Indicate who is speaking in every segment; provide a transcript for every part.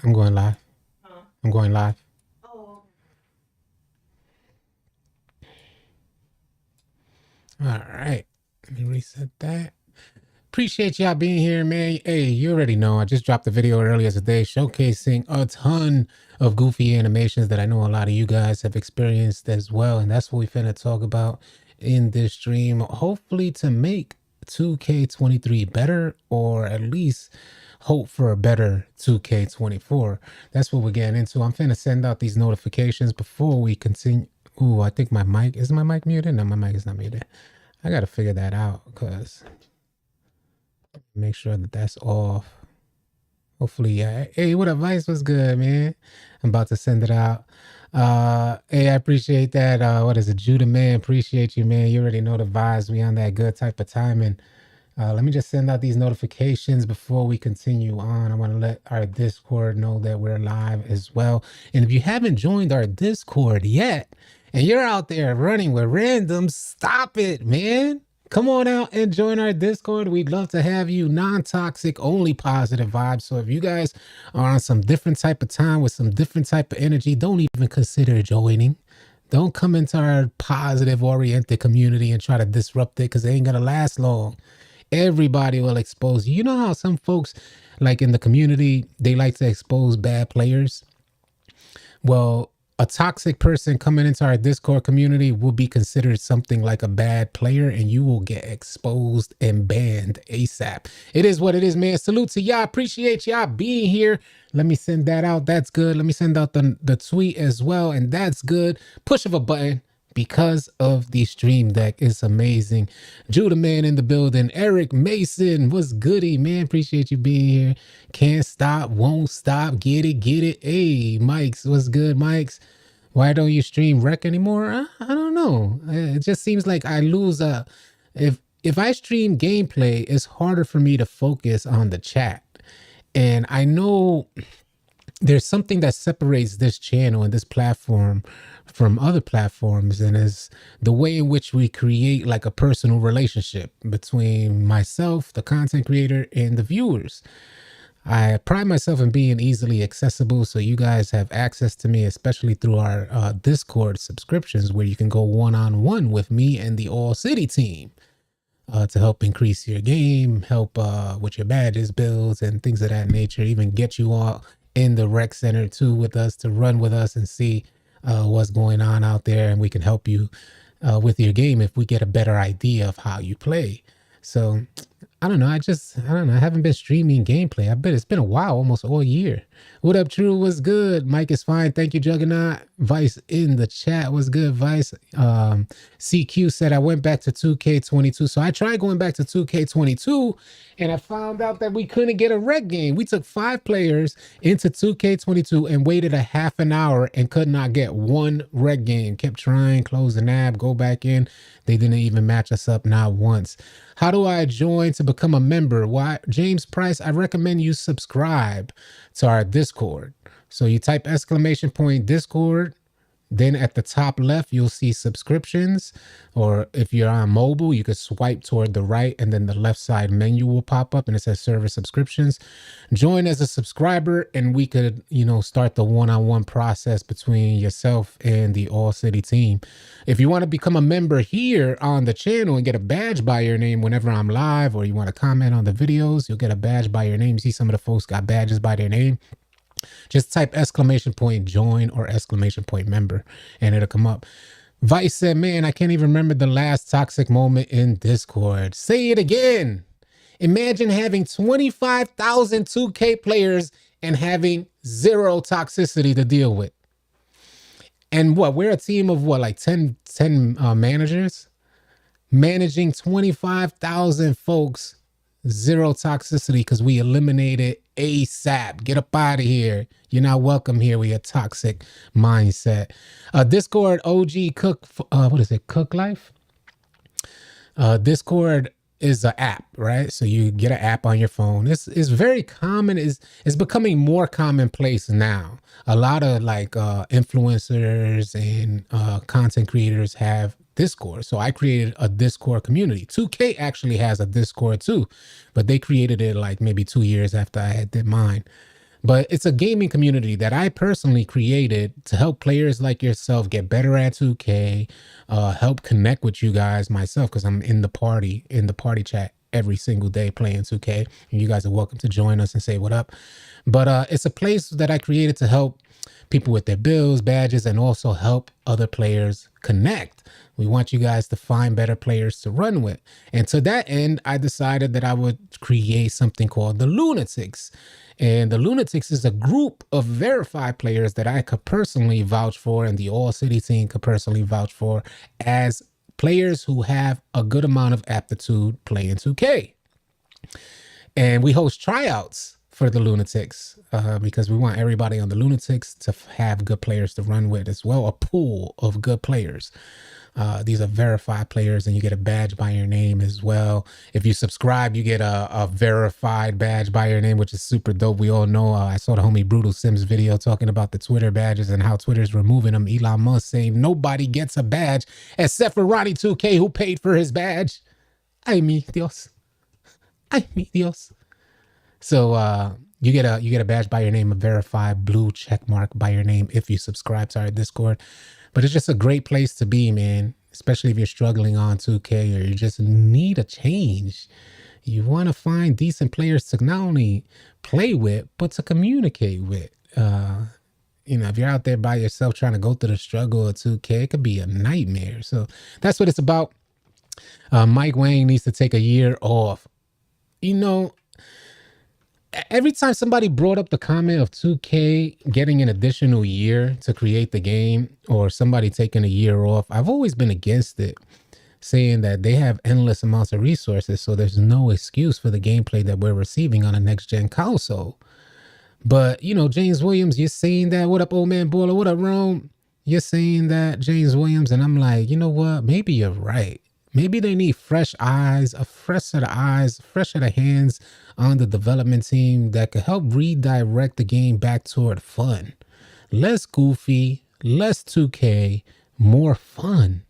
Speaker 1: I'm going live. I'm going live. All right. Let me reset that. Appreciate y'all being here, man. Hey, you already know. I just dropped a video earlier today showcasing a ton of goofy animations that I know a lot of you guys have experienced as well. And that's what we finna talk about in this stream. Hopefully to make 2K23 better, or at least hope for a better 2K24. That's what we're getting into. I'm finna send out these notifications before we continue. Ooh, I think my mic, is my mic muted? No, my mic is not muted. I gotta figure that out because make sure that that's off. Hopefully, yeah. Hey, what up, Vice? What's good, man? I'm about to send it out. Hey, I appreciate that. What is it, Judah, man? Appreciate you, man. You already know the vibes. We on that good type of timing. Let me just send out these notifications before we continue on. I want to let our Discord know that we're live as well. And if you haven't joined our Discord yet, and you're out there running with randoms, stop it, man. Come on out and join our Discord. We'd love to have you. Non-toxic, only positive vibes. So if you guys are on some different type of time with some different type of energy, don't even consider joining. Don't come into our positive oriented community and try to disrupt it, because it ain't gonna last long. Everybody will expose you. You know how some folks, like in the community, they like to expose bad players? Well, a toxic person coming into our Discord community will be considered something like a bad player, and you will get exposed and banned ASAP. It is what it is, man. Salute to y'all. Appreciate y'all being here. Let me send that out. That's good. Let me send out the tweet as well, and that's good. Push of a button. Because of the stream deck. It's amazing. Judah, man, in the building. Eric Mason, what's goody, man? Appreciate you being here. Can't stop, won't stop. Get it, get it. Hey, Mikes, what's good, Mikes? Why don't you stream rec anymore? I don't know. It just seems like I lose if I stream gameplay, it's harder for me to focus on the chat. And I know there's something that separates this channel and this platform from other platforms, and is the way in which we create like a personal relationship between myself, the content creator, and the viewers. I pride myself in being easily accessible, so you guys have access to me, especially through our Discord subscriptions, where you can go one-on-one with me and the All City team to help increase your game, help with your badges, builds, and things of that nature, even get you all in the rec center too with us to run with us and see what's going on out there, and we can help you with your game if we get a better idea of how you play. So I don't know. I don't know. I haven't been streaming gameplay. I bet it's been a while, almost all year. What up, True? What's good? Mike is fine. Thank you, Juggernaut. Vice in the chat. What's good, Vice? CQ said I went back to 2K22. So I tried going back to 2K22 and I found out that we couldn't get a rec game. We took 5 players into 2K22 and waited a half an hour and could not get one rec game. Kept trying, close the app, go back in. They didn't even match us up, not once. How do I join to become a member? Why, James Price, I recommend you subscribe to our Discord. So you type !Discord. Then at the top left, you'll see subscriptions, or if you're on mobile, you could swipe toward the right and then the left side menu will pop up and it says service subscriptions. Join as a subscriber and we could, start the one-on-one process between yourself and the All City team. If you want to become a member here on the channel and get a badge by your name whenever I'm live, or you want to comment on the videos, you'll get a badge by your name. You see some of the folks got badges by their name. Just type !Join or !Member and it'll come up. Vice said, man, I can't even remember the last toxic moment in Discord. Say it again. Imagine having 25,000 2K players and having 0 toxicity to deal with. And we're a team of like 10 managers managing 25,000 folks, 0 toxicity because we eliminated ASAP. Get up out of here. You're not welcome here with your toxic mindset. Discord OG Cook, what is it? Cook Life? Discord is an app, right? So you get an app on your phone. It's very common. It's becoming more commonplace now. A lot of like influencers and content creators have Discord. So I created a Discord community. 2K actually has a Discord too, but they created it like maybe 2 years after I did mine. But it's a gaming community that I personally created to help players like yourself get better at 2K, help connect with you guys myself, because I'm in the party chat every single day playing 2K. And you guys are welcome to join us and say what up. But it's a place that I created to help people with their bills, badges, and also help other players connect. We want you guys to find better players to run with. And to that end, I decided that I would create something called the Lunatics. And the Lunatics is a group of verified players that I could personally vouch for, and the All City team could personally vouch for, as players who have a good amount of aptitude playing 2K. And we host tryouts for the Lunatics because we want everybody on the Lunatics to have good players to run with as well, a pool of good players. These are verified players, and you get a badge by your name as well. If you subscribe, you get a verified badge by your name, which is super dope. We all know, I saw the homie Brutal Sims video talking about the Twitter badges and how Twitter's removing them. Elon Musk saying nobody gets a badge except for Ronnie 2K, who paid for his badge. Ay mi Dios. Ay mi Dios. So you get a badge by your name, a verified blue check mark by your name if you subscribe to our Discord. But it's just a great place to be, man, especially if you're struggling on 2K or you just need a change. You want to find decent players to not only play with, but to communicate with. If you're out there by yourself trying to go through the struggle of 2K, it could be a nightmare. So that's what it's about. Mike Wang needs to take a year off. Every time somebody brought up the comment of 2K getting an additional year to create the game, or somebody taking a year off, I've always been against it, saying that they have endless amounts of resources, so there's no excuse for the gameplay that we're receiving on a next-gen console. But, James Williams, you're saying that. What up, old man Baller? What up, Rome? You're saying that, James Williams, and I'm like, you know what? Maybe you're right. Maybe they need fresh eyes, a fresh set of eyes, fresh set of hands on the development team that could help redirect the game back toward fun. Less goofy, less 2K, more fun.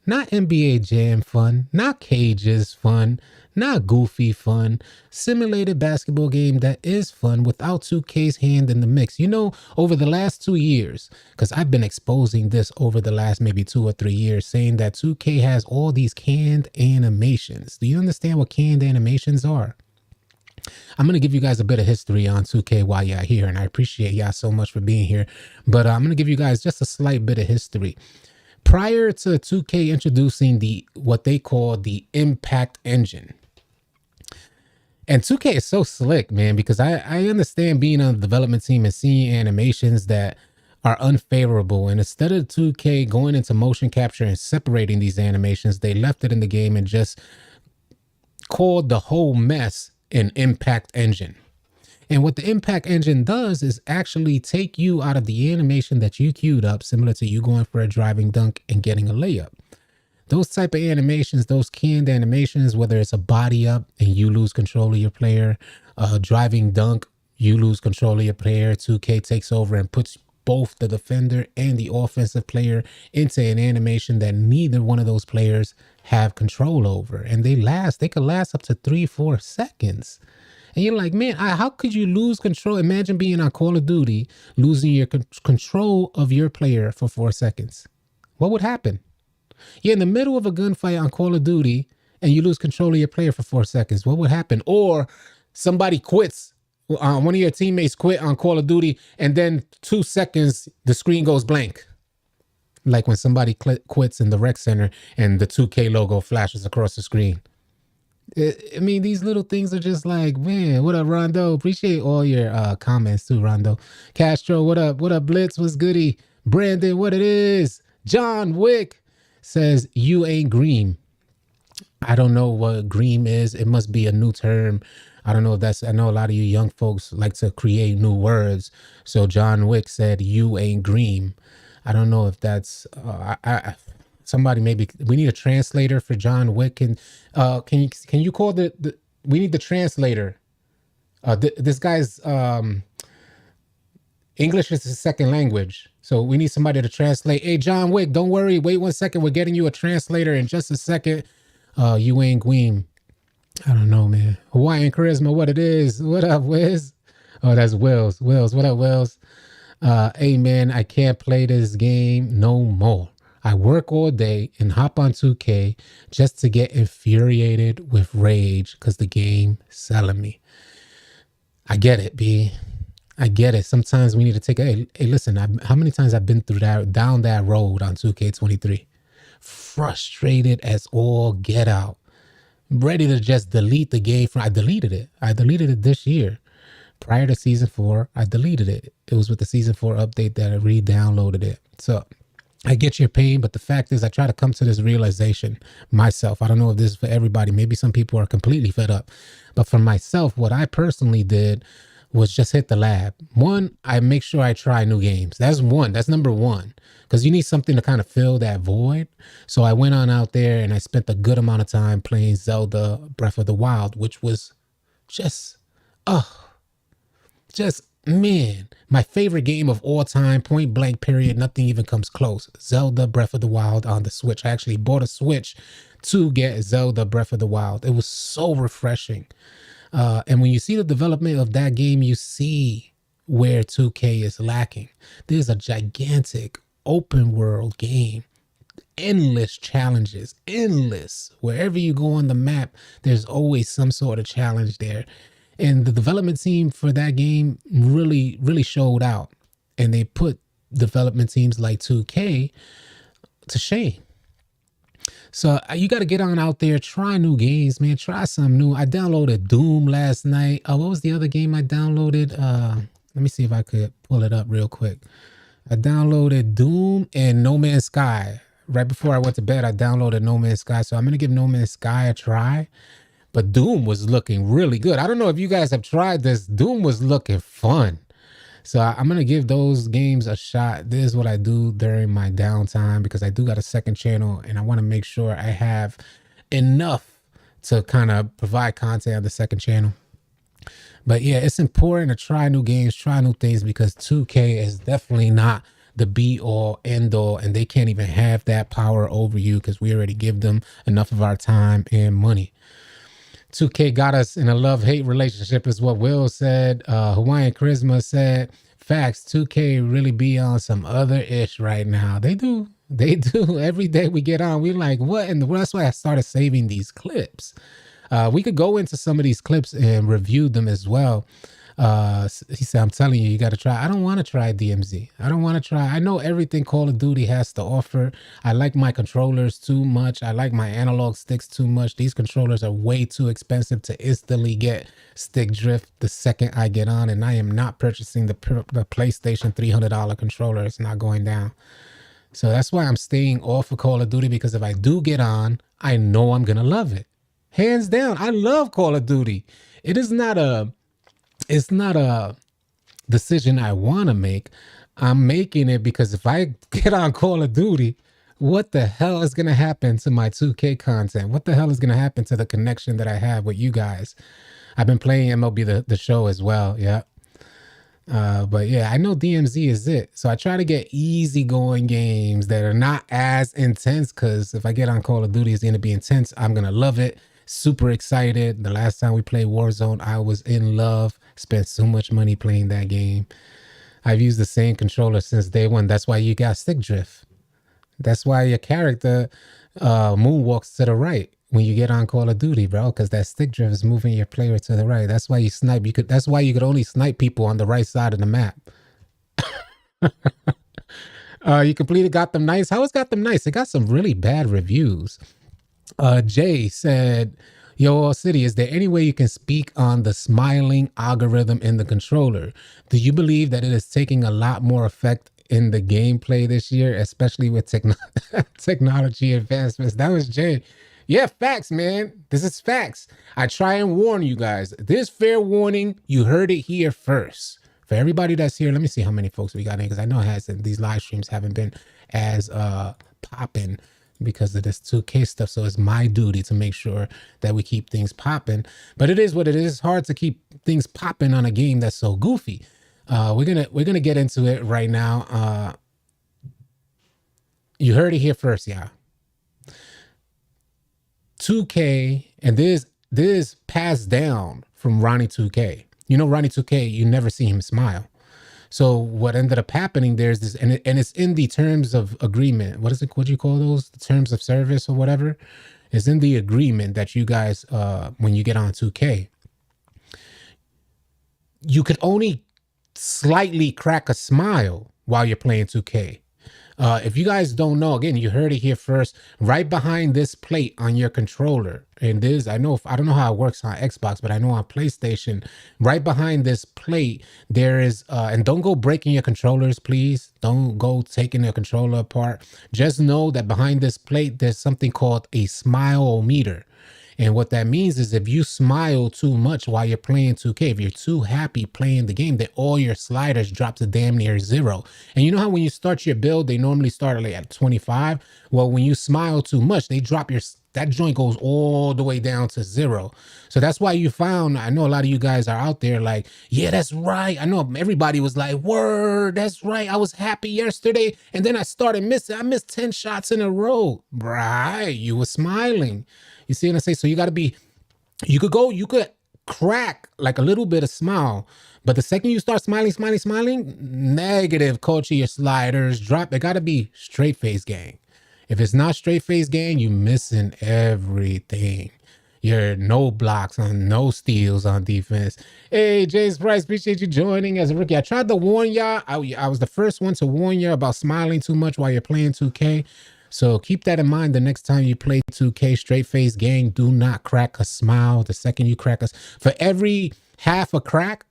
Speaker 1: Not NBA Jam fun, not Cages fun, not goofy fun. Simulated basketball game that is fun without 2K's hand in the mix. Over the last 2 years, because I've been exposing this over the last maybe 2 or 3 years, saying that 2K has all these canned animations. Do you understand what canned animations are? I'm going to give you guys a bit of history on 2K while y'all here, and I appreciate y'all so much for being here. But I'm going to give you guys just a slight bit of history. Prior to 2K introducing what they call the Impact Engine. And 2K is so slick, man, because I understand being on the development team and seeing animations that are unfavorable. And instead of 2K going into motion capture and separating these animations, they left it in the game and just called the whole mess an Impact Engine. And what the Impact Engine does is actually take you out of the animation that you queued up, similar to you going for a driving dunk and getting a layup. Those type of animations, those canned animations, whether it's a body up and you lose control of your player, driving dunk, you lose control of your player, 2K takes over and puts both the defender and the offensive player into an animation that neither one of those players have control over. And they could last up to 3-4 seconds. And you're like, man, how could you lose control? Imagine being on Call of Duty, losing your control of your player for 4 seconds. What would happen? You're in the middle of a gunfight on Call of Duty and you lose control of your player for 4 seconds. What would happen? Or somebody quits. One of your teammates quit on Call of Duty, and then 2 seconds, the screen goes blank. Like when somebody quits in the rec center and the 2K logo flashes across the screen. I mean, these little things are just like, man, what up, Rondo? Appreciate all your comments too, Rondo. Castro, what up? What up, Blitz? What's goody? Brandon, what it is? John Wick says, you ain't green. I don't know what green is. It must be a new term. I don't know if I know a lot of you young folks like to create new words. So John Wick said, you ain't green. I don't know if that's, somebody maybe, we need a translator for John Wick. And can you call we need the translator. This guy's English is his second language. So we need somebody to translate. Hey, John Wick, don't worry. Wait 1 second. We're getting you a translator in just a second. You ain't Gweem. I don't know, man. Hawaiian Charisma, what it is. What up, Wiz? Oh, that's Wells. Wells, what up, Wells? Hey man, I can't play this game no more. I work all day and hop on 2K just to get infuriated with rage because the game selling me. I get it, B. I get it. Sometimes we need to take. Hey, listen. How many times I've been through that, down that road on 2K23, frustrated as all get out, ready to just delete the game. I deleted it. I deleted it this year. Prior to season 4, I deleted it. It was with the season 4 update that I re-downloaded it. So I get your pain, but the fact is I try to come to this realization myself. I don't know if this is for everybody. Maybe some people are completely fed up. But for myself, what I personally did was just hit the lab. One, I make sure I try new games. That's one. That's number one. Because you need something to kind of fill that void. So I went on out there and I spent a good amount of time playing Zelda Breath of the Wild, which was just, man, my favorite game of all time, point blank period. Nothing even comes close. Zelda Breath of the Wild on the Switch. I actually bought a Switch to get Zelda Breath of the Wild. It was so refreshing. And when you see the development of that game, you see where 2K is lacking. There's a gigantic open world game, endless challenges, endless. Wherever you go on the map, there's always some sort of challenge there. And the development team for that game really, really showed out. And they put development teams like 2K to shame. So you got to get on out there, try new games, man. Try something new. I downloaded Doom last night. What was the other game I downloaded? Let me see if I could pull it up real quick. I downloaded Doom and No Man's Sky. Right before I went to bed, I downloaded No Man's Sky. So I'm going to give No Man's Sky a try. But Doom was looking really good. I don't know if you guys have tried this. Doom was looking fun. So I'm going to give those games a shot. This is what I do during my downtime because I do got a second channel and I want to make sure I have enough to kind of provide content on the second channel. But yeah, it's important to try new games, try new things because 2K is definitely not the be all end all and they can't even have that power over you because we already give them enough of our time and money. 2K got us in a love-hate relationship is what Will said. Hawaiian Charisma said, facts, 2K really be on some other ish right now. They do. They do. Every day we get on, we're like, what in the world? That's why I started saving these clips. We could go into some of these clips and review them as well. He said, I'm telling you, you got to try. I don't want to try DMZ. I don't want to try. I know everything Call of Duty has to offer. I like my controllers too much. I like my analog sticks too much. These controllers are way too expensive to instantly get stick drift the second I get on. And I am not purchasing the PlayStation $300 controller. It's not going down. So that's why I'm staying off of Call of Duty because if I do get on, I know I'm going to love it. Hands down, I love Call of Duty. It's not a decision I want to make. I'm making it because if I get on Call of Duty, what the hell is going to happen to my 2K content? What the hell is going to happen to the connection that I have with you guys? I've been playing MLB the show as well. Yeah. But yeah, I know DMZ is it. So I try to get easygoing games that are not as intense because if I get on Call of Duty, it's going to be intense. I'm going to love it. Super excited. The last time we played Warzone, I was in love. Spent so much money playing that game. I've used the same controller since day one. That's why you got stick drift. That's why your character moonwalks to the right when you get on Call of Duty, bro, because that stick drift is moving your player to the right. That's why you snipe. That's why you could only snipe people on the right side of the map. You completed Gotham Knights. How is Gotham Knights? It got some really bad reviews. Jay said, yo, All City, is there any way you can speak on the smiling algorithm in the controller? Do you believe that it is taking a lot more effect in the gameplay this year, especially with technology advancements? That was Jay. Yeah, facts, man. This is facts. I try and warn you guys. This fair warning, you heard it here first. For everybody that's here, let me see how many folks we got in because I know these live streams haven't been as popping because of this 2K stuff. So it's my duty to make sure that we keep things popping. But it is what it is. It's hard to keep things popping on a game that's so goofy. We're gonna get into it right now. You heard it here first, yeah. 2K, and this is passed down from Ronnie 2K. You know, Ronnie 2K, you never see him smile. So what ended up happening, there's this, and it's in the terms of agreement. What is it? What do you call those? The terms of service or whatever? It's in the agreement that you guys, when you get on 2K, you could only slightly crack a smile while you're playing 2K. If you guys don't know, again, you heard it here first. Right behind this plate on your controller, and this, I don't know how it works on Xbox, but I know on PlayStation, right behind this plate, there is, and don't go breaking your controllers, please. Don't go taking your controller apart. Just know that behind this plate, there's something called a smile-o-meter. And what that means is if you smile too much while you're playing 2K, if you're too happy playing the game, then all your sliders drop to damn near zero. And you know how when you start your build, they normally start like at 25? Well, when you smile too much, they drop that joint goes all the way down to zero. So that's why you found, I know a lot of you guys are out there like, yeah, that's right. I know everybody was like, word, that's right. I was happy yesterday. And then I started missing. I missed 10 shots in a row. Right. You were smiling. You see what I say? So you got to be, you could crack like a little bit of smile, but the second you start smiling, negative culture, your sliders drop. It got to be straight face gang. If it's not straight face gang, you missing everything. You're no blocks on, no steals on defense. Hey, James Price, appreciate you joining as a rookie. I tried to warn y'all. I was the first one to warn you about smiling too much while you're playing 2K. So keep that in mind the next time you play 2K straight face gang. Do not crack a smile. The second you crack for every half a crack,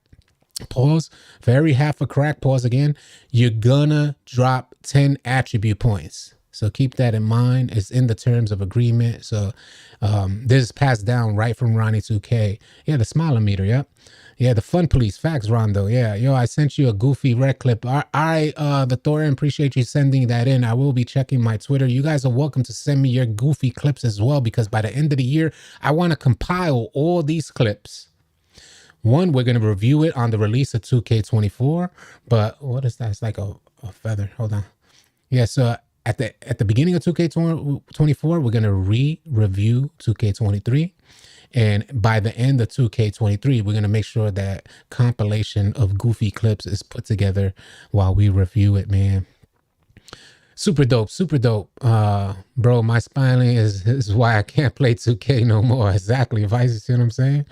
Speaker 1: pause. For every half a crack, pause again, you're gonna drop 10 attribute points. So keep that in mind. It's in the terms of agreement. So this is passed down right from Ronnie 2K. Yeah, the smile meter. Yep. Yeah, the fun police. Facts, Rondo. Yeah, yo, I sent you a goofy red clip. All right, the Thorin, appreciate you sending that in. I will be checking my Twitter. You guys are welcome to send me your goofy clips as well, because by the end of the year, I want to compile all these clips. One, we're going to review it on the release of 2K24. But what is that? It's like a feather. Hold on. Yeah, so at the beginning of 2K24, we're going to review 2K23. And by the end of 2K23, we're going to make sure that compilation of goofy clips is put together while we review it, man. Super dope, super dope. Bro, my smiling is why I can't play 2K no more. Exactly. If I see what I'm saying?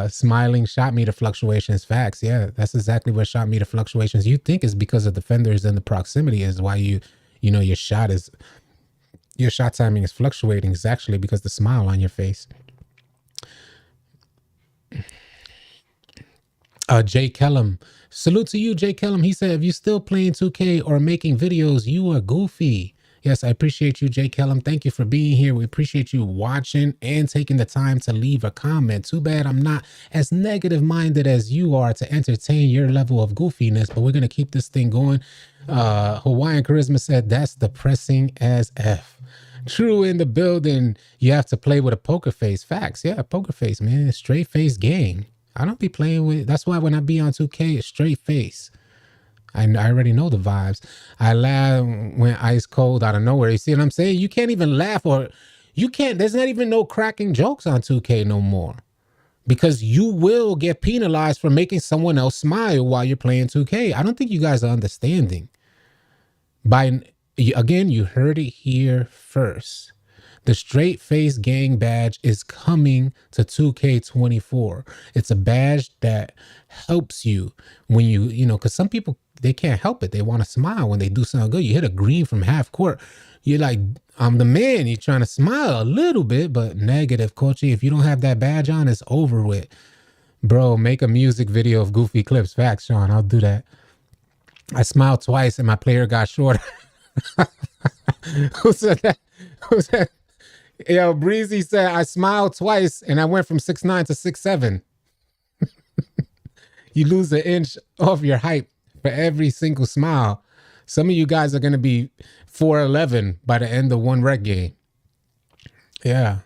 Speaker 1: Smiling shot meter fluctuations. Facts. Yeah, that's exactly what shot meter fluctuations you think is because of defenders and the proximity is why you know your shot timing is fluctuating. It's actually because the smile on your face. Jay Kellum, salute to you, Jay Kellum. He said, if you're still playing 2K or making videos, you are goofy. Yes, I appreciate you, Jay Kellum. Thank you for being here. We appreciate you watching and taking the time to leave a comment. Too bad I'm not as negative-minded as you are to entertain your level of goofiness, but we're going to keep this thing going. Hawaiian Charisma said, that's depressing as F. True in the building, you have to play with a poker face. Facts, yeah, poker face, man. Straight face gang. I don't be playing with, that's why when I be on 2K, it's straight face. I already know the vibes. I laugh when ice cold out of nowhere. You see what I'm saying? You can't even laugh, or you can't, there's not even no cracking jokes on 2K no more. Because you will get penalized for making someone else smile while you're playing 2K. I don't think you guys are understanding. Again, you heard it here first. The straight face gang badge is coming to 2K24. It's a badge that helps you when you know, because some people, they can't help it. They want to smile when they do something good. You hit a green from half court. You're like, I'm the man. You're trying to smile a little bit, but negative, coachy. If you don't have that badge on, it's over with. Bro, make a music video of goofy clips. Facts, Sean. I'll do that. I smiled twice and my player got shorter. Who said that? Who said? Yo, Breezy said, I smiled twice and I went from 6'9" to 6'7". You lose an inch off your height for every single smile. Some of you guys are going to be 4'11" by the end of one rec game. Yeah.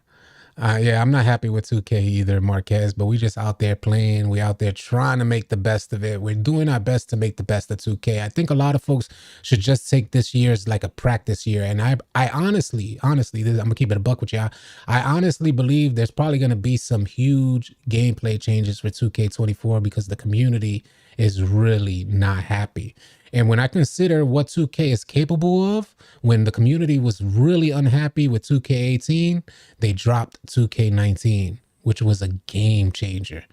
Speaker 1: Yeah, I'm not happy with 2K either, Marquez, but we just out there playing. We out there trying to make the best of it. We're doing our best to make the best of 2K. I think a lot of folks should just take this year as like a practice year. And I honestly, I'm gonna keep it a buck with y'all. I honestly believe there's probably gonna be some huge gameplay changes for 2K24 because the community is really not happy. And when I consider what 2K is capable of, when the community was really unhappy with 2K18, they dropped 2K19, which was a game changer.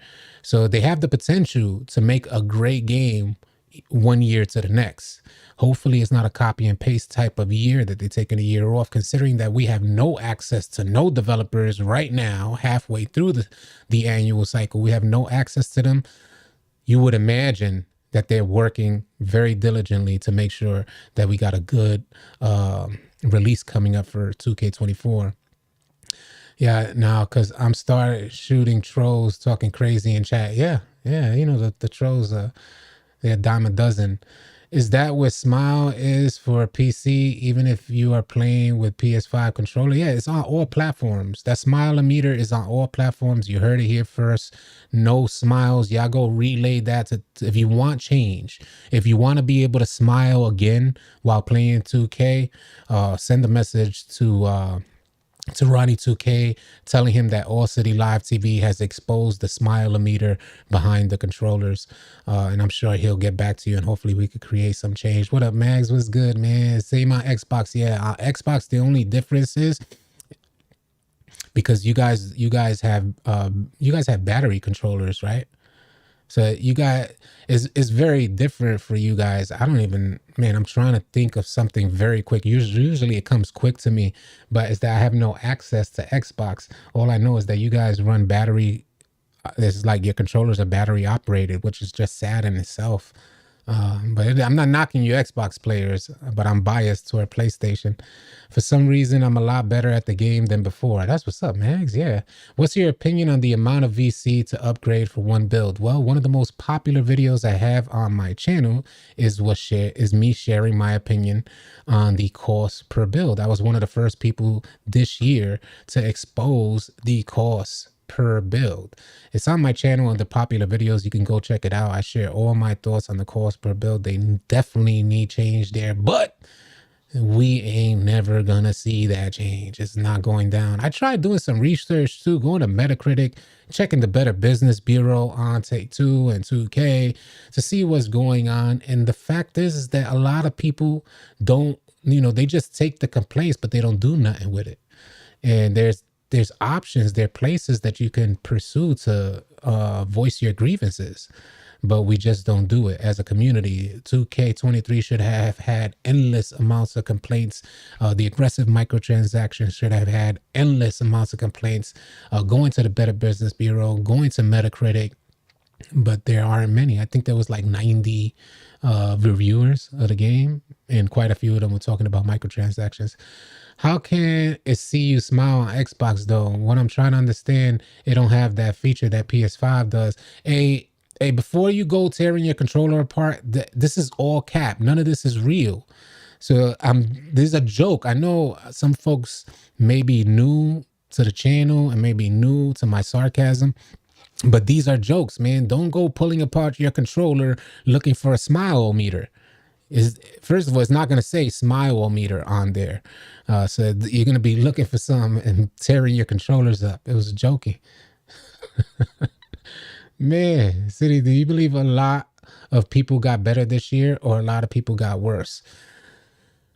Speaker 1: So they have the potential to make a great game one year to the next. Hopefully it's not a copy and paste type of year that they're taking a year off, considering that we have no access to no developers right now, halfway through the annual cycle. We have no access to them. You would imagine that they're working very diligently to make sure that we got a good release coming up for 2K24. Yeah, now because I'm started shooting trolls talking crazy in chat. Yeah, you know the trolls. They're a dime a dozen. Is that what Smile is for PC? Even if you are playing with PS5 controller, yeah, it's on all platforms. That Smile-o-meter is on all platforms. You heard it here first. No smiles. Y'all go relay that to if you want change. If you want to be able to smile again while playing 2K, send a message to Ronnie2K, telling him that All City Live TV has exposed the Smile-o-meter behind the controllers. And I'm sure he'll get back to you and hopefully we could create some change. What up, Mags? What's good, man? Same on Xbox. Yeah, Xbox, the only difference is because you guys have battery controllers, right? So you got it's very different for you guys. I don't even, man, I'm trying to think of something very quick. Usually it comes quick to me, but it's that I have no access to Xbox. All I know is that you guys run battery. It's like your controllers are battery operated, which is just sad in itself. But I'm not knocking you Xbox players, but I'm biased toward PlayStation. For some reason, I'm a lot better at the game than before. That's what's up, Mags. Yeah. What's your opinion on the amount of VC to upgrade for one build? Well, one of the most popular videos I have on my channel is me sharing my opinion on the cost per build. I was one of the first people this year to expose the cost per build. It's on my channel under popular videos. You can go check it out. I share all my thoughts on the cost per build. They definitely need change there, but we ain't never gonna see that change. It's not going down. I tried doing some research too, going to Metacritic, checking the Better Business Bureau on Take-Two and 2K to see what's going on. And the fact is that a lot of people don't, they just take the complaints, but they don't do nothing with it. And there's options, there are places that you can pursue to voice your grievances, but we just don't do it as a community. 2K23 should have had endless amounts of complaints. The aggressive microtransactions should have had endless amounts of complaints, going to the Better Business Bureau, going to Metacritic, but there aren't many. I think there was like 90 reviewers of the game, and quite a few of them were talking about microtransactions. How can it see you smile on Xbox though? What I'm trying to understand, it don't have that feature that PS5 does. Hey, before you go tearing your controller apart, this is all cap. None of this is real. So this is a joke. I know some folks may be new to the channel and maybe new to my sarcasm, but these are jokes, man. Don't go pulling apart your controller looking for a smile-o-meter. First of all, it's not going to say smile-o-meter on there. So you're going to be looking for some and tearing your controllers up. It was joking. Man, City, do you believe a lot of people got better this year or a lot of people got worse?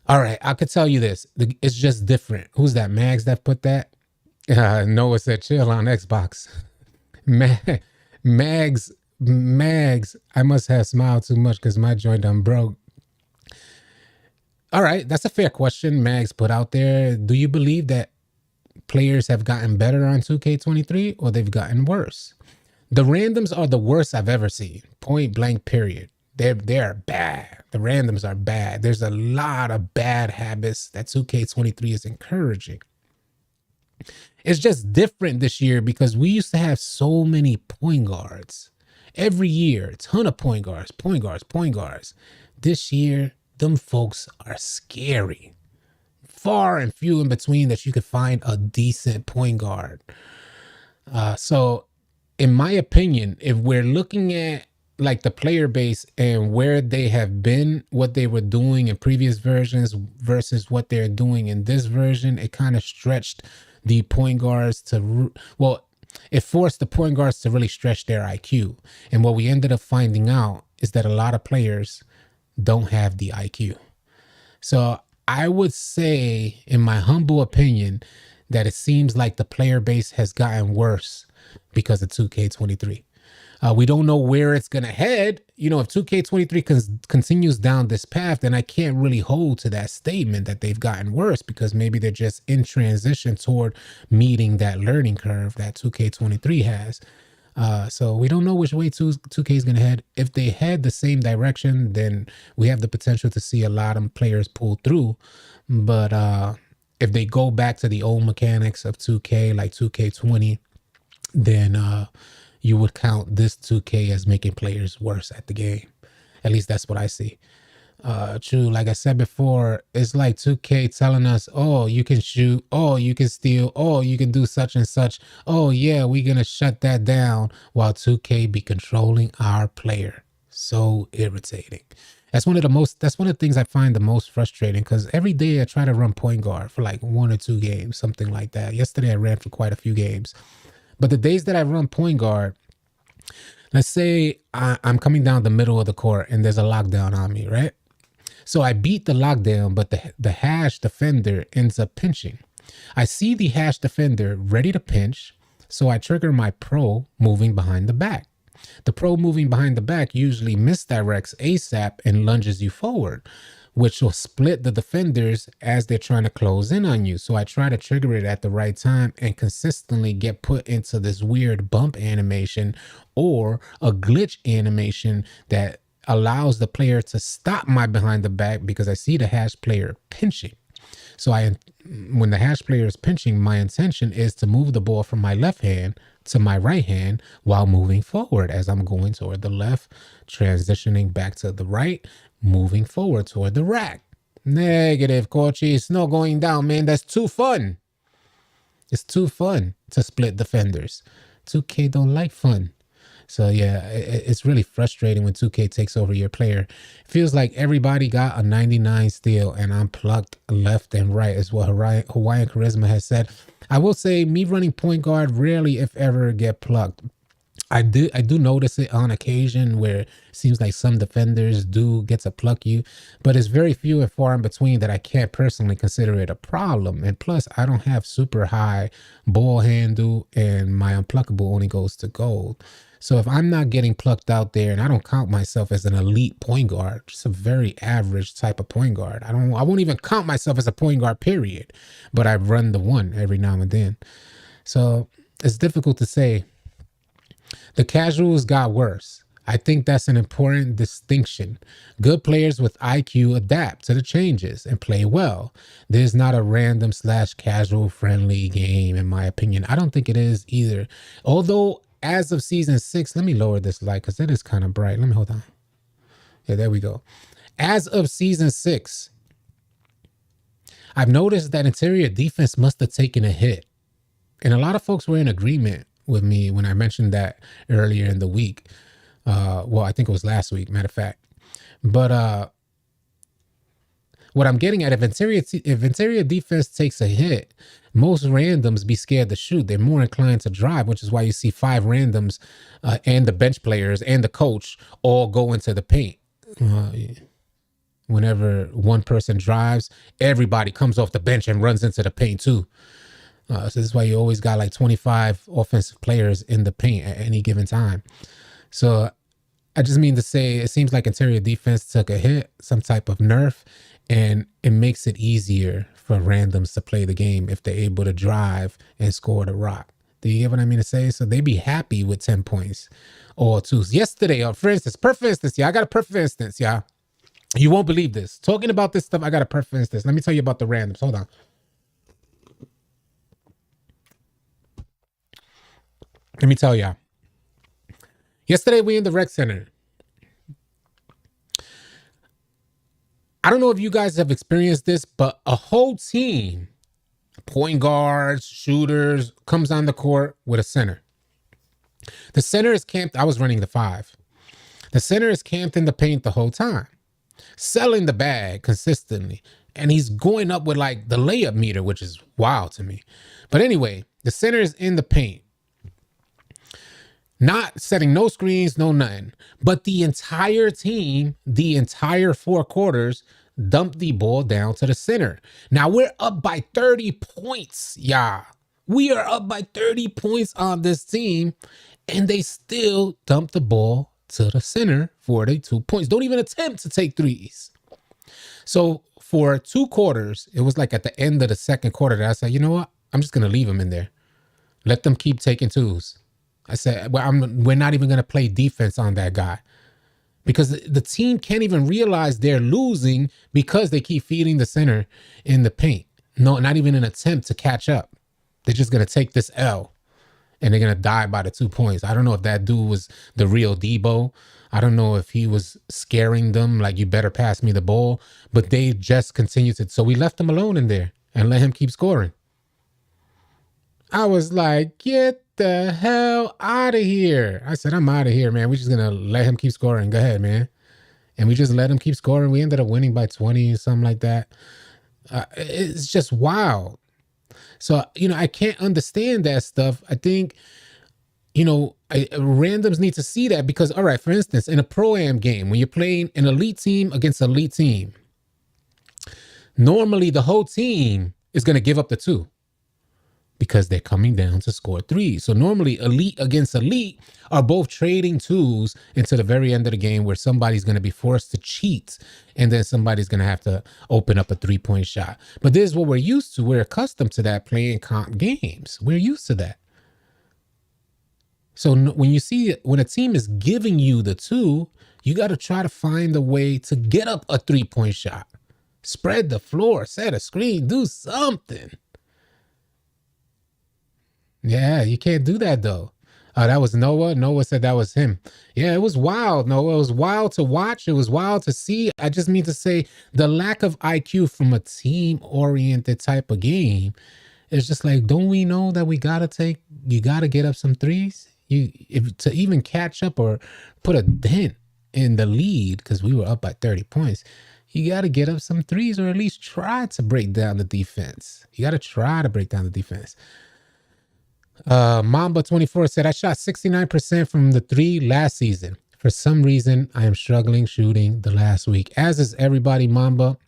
Speaker 1: All right, I could tell you this. It's just different. Who's that? Mags that put that? Noah said chill on Xbox. Mags, I must have smiled too much because my joint done broke. All right, that's a fair question Mags put out there. Do you believe that players have gotten better on 2K23 or they've gotten worse? The randoms are the worst I've ever seen. Point blank, period. They're bad. The randoms are bad. There's a lot of bad habits that 2K23 is encouraging. It's just different this year because we used to have so many point guards. Every year, a ton of point guards. This year, them folks are scary. far and few in between that you could find a decent point guard. So in my opinion, if we're looking at like the player base and where they have been, what they were doing in previous versions versus what they're doing in this version, it kind of stretched the point guards to, well, it forced the point guards to really stretch their IQ. And what we ended up finding out is that a lot of players don't have the IQ. So I would say, in my humble opinion, that it seems like the player base has gotten worse because of 2K23. We don't know where it's going to head. You know, if 2K23 continues down this path, then I can't really hold to that statement that they've gotten worse, because maybe they're just in transition toward meeting that learning curve that 2K23 has. So we don't know which way 2K is going to head. If they head the same direction, then we have the potential to see a lot of players pull through. But if they go back to the old mechanics of 2K, like 2K20, then you would count this 2K as making players worse at the game. At least that's what I see. True, like I said before, it's like 2K telling us, oh, you can shoot, oh, you can steal, oh, you can do such and such, oh yeah, we're gonna shut that down, while 2K be controlling our player. So irritating. That's one of the things I find the most frustrating, because every day I try to run point guard for like 1 or 2 games, something like that. Yesterday I ran for quite a few games. But the days that I run point guard, let's say I'm coming down the middle of the court and there's a lockdown on me, right? So I beat the lockdown, but the hash defender ends up pinching. I see the hash defender ready to pinch, so I trigger my pro moving behind the back. The pro moving behind the back usually misdirects ASAP and lunges you forward, which will split the defenders as they're trying to close in on you. So I try to trigger it at the right time and consistently get put into this weird bump animation or a glitch animation that allows the player to stop my behind the back, because I see the hash player pinching. So when the hash player is pinching, my intention is to move the ball from my left hand to my right hand while moving forward as I'm going toward the left, transitioning back to the right, moving forward toward the rack. Negative, Kochi. It's not going down, man. That's too fun. It's too fun to split defenders. 2K don't like fun. So yeah, it's really frustrating when 2K takes over your player. It feels like everybody got a 99 steal and I'm plucked left and right, is what Hawaiian Charisma has said. I will say, me running point guard rarely, if ever, get plucked. I do notice it on occasion where it seems like some defenders do get to pluck you, but it's very few and far in between that I can't personally consider it a problem. And plus, I don't have super high ball handle and my unpluckable only goes to gold. So if I'm not getting plucked out there, and I don't count myself as an elite point guard, just a very average type of point guard. I won't even count myself as a point guard, period. But I run the one every now and then. So it's difficult to say. The casuals got worse. I think that's an important distinction. Good players with IQ adapt to the changes and play well. There's not a random / casual friendly game, in my opinion. I don't think it is either. Although, as of season 6, let me lower this light because it is kind of bright. Let me hold on. Yeah, there we go. As of season 6, I've noticed that interior defense must have taken a hit. And a lot of folks were in agreement with me when I mentioned that earlier in the week. Well, I think it was last week, matter of fact. But what I'm getting at, if interior defense takes a hit, most randoms be scared to shoot. They're more inclined to drive, which is why you see 5 randoms and the bench players and the coach all go into the paint. Whenever one person drives, everybody comes off the bench and runs into the paint too. So this is why you always got like 25 offensive players in the paint at any given time. So I just mean to say, it seems like interior defense took a hit, some type of nerf, and it makes it easier for randoms to play the game if they're able to drive and score the rock. Do you get what I mean to say? So they be happy with 10 points or 2. Yesterday, for instance, perfect instance, yeah, I got a perfect instance, yeah. You won't believe this. Talking about this stuff, I got a perfect instance. Let me tell you about the randoms. Hold on. Let me tell y'all. Yesterday, we in the rec center. I don't know if you guys have experienced this, but a whole team, point guards, shooters, comes on the court with a center. The center is camped. I was running the 5. The center is camped in the paint the whole time, selling the bag consistently. And he's going up with like the layup meter, which is wild to me. But anyway, the center is in the paint, not setting no screens, no nothing. But the entire team, the entire 4 quarters, dumped the ball down to the center. Now we're up by 30 points, y'all. We are up by 30 points on this team, and they still dump the ball to the center for the 2 points. Don't even attempt to take threes. So for 2 quarters, it was like at the end of the second quarter that I said, you know what? I'm just going to leave them in there. Let them keep taking twos. I said, well, we're not even going to play defense on that guy. Because the team can't even realize they're losing because they keep feeding the center in the paint. No, not even an attempt to catch up. They're just going to take this L and they're going to die by the 2 points. I don't know if that dude was the real Debo. I don't know if he was scaring them like, you better pass me the ball. But they just continued to. So we left him alone in there and let him keep scoring. I was like, get the hell out of here. I said, I'm out of here, man. We're just going to let him keep scoring. Go ahead, man. And we just let him keep scoring. We ended up winning by 20 or something like that. It's just wild. So, I can't understand that stuff. I think, randoms need to see that because, all right, for instance, in a Pro-Am game, when you're playing an elite team against an elite team, normally the whole team is going to give up the 2. Because they're coming down to score 3. So normally elite against elite are both trading 2s until the very end of the game where somebody's going to be forced to cheat and then somebody's going to have to open up a 3-point shot. But this is what we're used to. We're accustomed to that playing comp games. We're used to that. So when you see it, when a team is giving you the 2, you got to try to find a way to get up a 3-point shot. Spread the floor, set a screen, do something. Yeah, you can't do that though. That was Noah. Noah said that was him. Yeah, it was wild, Noah. It was wild to watch. It was wild to see. I just mean to say the lack of IQ from a team-oriented type of game. It's just like, don't we know that you gotta get up some threes? To even catch up or put a dent in the lead, because we were up by 30 points. You got to get up some threes or at least try to break down the defense. You got to try to break down the defense. Mamba24 said, I shot 69% from the 3 last season. For some reason, I am struggling shooting the last week. As is everybody, Mamba.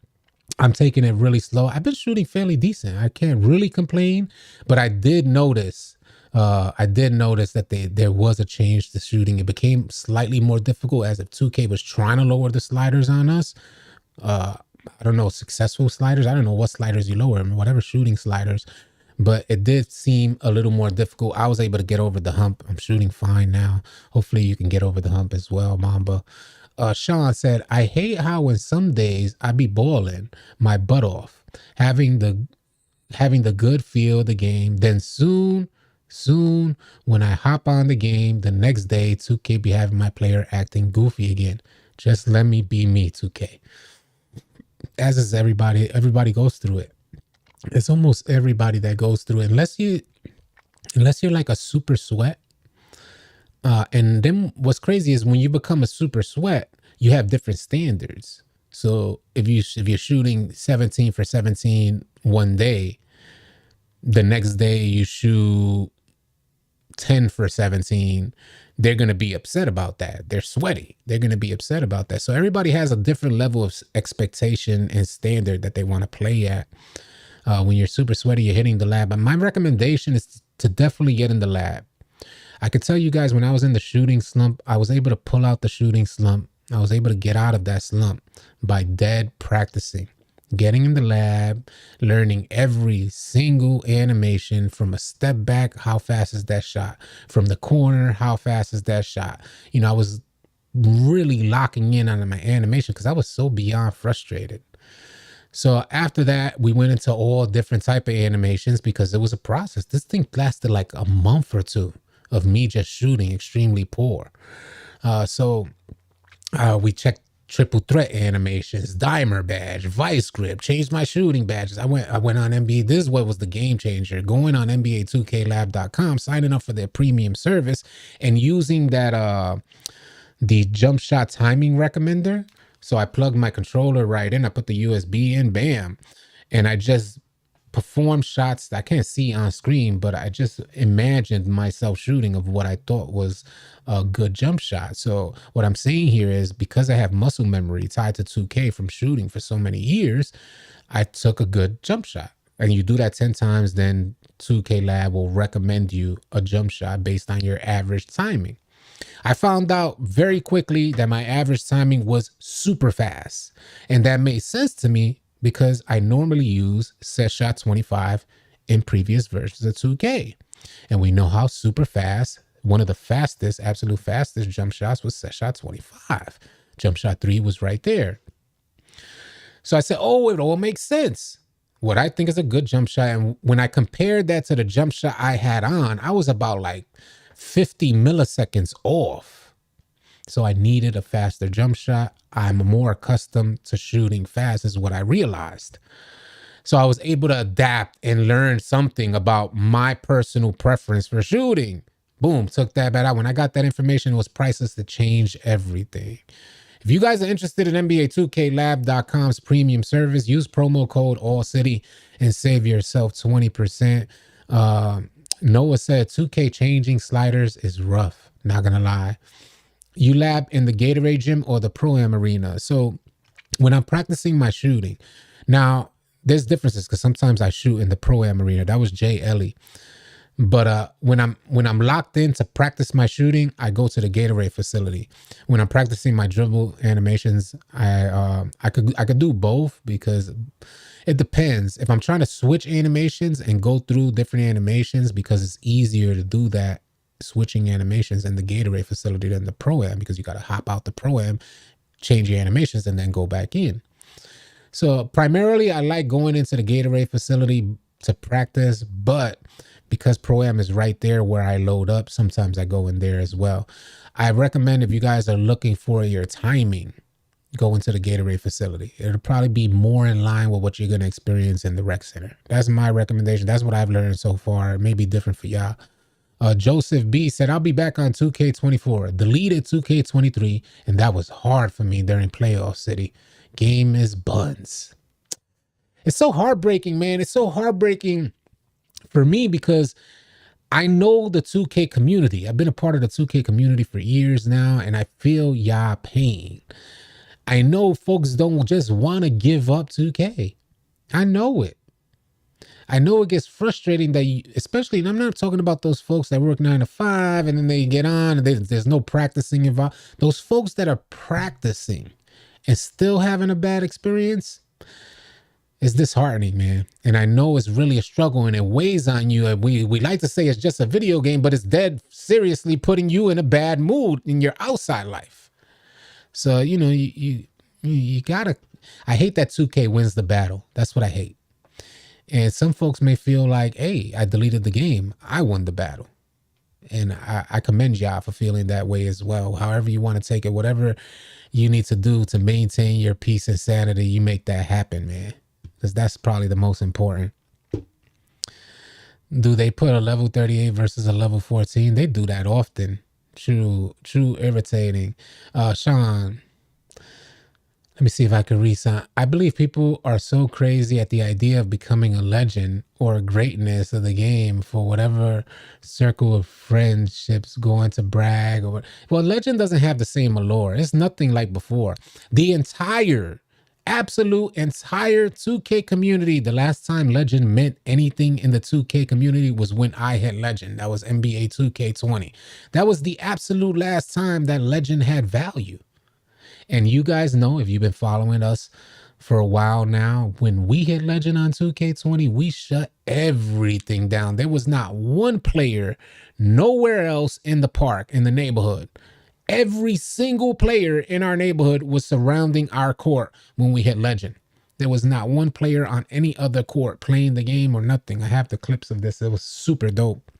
Speaker 1: I'm taking it really slow. I've been shooting fairly decent. I can't really complain, but I did notice that there was a change to shooting. It became slightly more difficult as if 2K was trying to lower the sliders on us. I don't know, successful sliders. I don't know what sliders you lower, whatever shooting sliders. But it did seem a little more difficult. I was able to get over the hump. I'm shooting fine now. Hopefully you can get over the hump as well, Mamba. Sean said, I hate how when some days I be balling my butt off, having the good feel of the game. Then soon, when I hop on the game, the next day, 2K be having my player acting goofy again. Just let me be me, 2K. As is everybody goes through it. It's almost everybody that goes through it, unless you're like a super sweat. And then what's crazy is when you become a super sweat, you have different standards. So if you're shooting 17 for 17 one day, the next day you shoot 10 for 17, they're going to be upset about that. They're sweaty. They're going to be upset about that. So everybody has a different level of expectation and standard that they want to play at. When you're super sweaty, you're hitting the lab. But my recommendation is to definitely get in the lab. I could tell you guys when I was in the shooting slump, I was able to pull out the shooting slump. I was able to get out of that slump by dead practicing, getting in the lab, learning every single animation from a step back. How fast is that shot? From the corner, how fast is that shot? I was really locking in on my animation because I was so beyond frustrated. So after that, we went into all different type of animations because it was a process. This thing lasted like a month or 2 of me just shooting extremely poor. So we checked triple threat animations, dimer badge, vice grip, changed my shooting badges. I went on NBA. This is what was the game changer. Going on NBA2KLab.com, signing up for their premium service, and using that the jump shot timing recommender. So I plugged my controller right in. I put the USB in, bam, and I just perform shots that I can't see on screen, but I just imagined myself shooting of what I thought was a good jump shot. So what I'm saying here is, because I have muscle memory tied to 2K from shooting for so many years, I took a good jump shot. And you do that 10 times, then 2K Lab will recommend you a jump shot based on your average timing. I found out very quickly that my average timing was super fast. And that made sense to me because I normally use set shot 25 in previous versions of 2K. And we know how super fast, one of the fastest, absolute fastest jump shots was set shot 25. Jump shot 3 was right there. So I said, oh, it all makes sense. What I think is a good jump shot. And when I compared that to the jump shot I had on, I was about like 50 milliseconds off. So I needed a faster jump shot. I'm more accustomed to shooting fast is what I realized. So I was able to adapt and learn something about my personal preference for shooting. Boom, took that bad out. When I got that information, it was priceless to change everything. If you guys are interested in NBA2KLab.com's premium service, use promo code ALLCITY and save yourself 20%. Noah said 2K changing sliders is rough. Not gonna lie. You lab in the Gatorade gym or the Pro-Am arena. So when I'm practicing my shooting, now there's differences because sometimes I shoot in the Pro-Am arena. That was Jay Ellie. But when I'm locked in to practice my shooting, I go to the Gatorade facility. When I'm practicing my dribble animations, I could do both because it depends. If I'm trying to switch animations and go through different animations, because it's easier to do that switching animations in the Gatorade facility than the Pro-Am, because you got to hop out the Pro-Am, change your animations, and then go back in. So primarily, I like going into the Gatorade facility to practice, but because Pro-Am is right there where I load up, sometimes I go in there as well. I recommend, if you guys are looking for your timing, go into the Gatorade facility. It'll probably be more in line with what you're going to experience in the rec center. That's my recommendation. That's what I've learned so far. It may be different for y'all. Joseph B said, I'll be back on 2K24. Deleted 2K23, and that was hard for me during playoff city. Game is buns. It's so heartbreaking, man. It's so heartbreaking for me because I know the 2K community. I've been a part of the 2K community for years now, and I feel y'all pain. I know folks don't just want to give up 2K. I know it. I know it gets frustrating that you, especially, and I'm not talking about those folks that work 9 to 5 and then they get on and there's no practicing involved. Those folks that are practicing and still having a bad experience, it's disheartening, man. And I know it's really a struggle and it weighs on you. And we like to say it's just a video game, but it's dead seriously putting you in a bad mood in your outside life. So, you know, you gotta, I hate that 2K wins the battle. That's what I hate. And some folks may feel like, hey, I deleted the game. I won the battle. And I commend y'all for feeling that way as well. However you want to take it, whatever you need to do to maintain your peace and sanity, you make that happen, man. Because that's probably the most important. Do they put a level 38 versus a level 14? They do that often. True irritating. Sean, let me see if I can read some. I believe people are so crazy at the idea of becoming a legend or greatness of the game for whatever circle of friendships going to brag or well, legend doesn't have the same allure. It's nothing like before. The absolute entire 2K community, the last time legend meant anything in the 2K community was when I had legend. That was NBA 2K20. That was the absolute last time that legend had value. And you guys know, if you've been following us for a while now, when we hit legend on 2K20, we shut everything down. There was not one player nowhere else in the park, in the neighborhood. Every single player in our neighborhood was surrounding our court when we hit legend. There was not one player on any other court playing the game or nothing. I have the clips of this. It was super dope.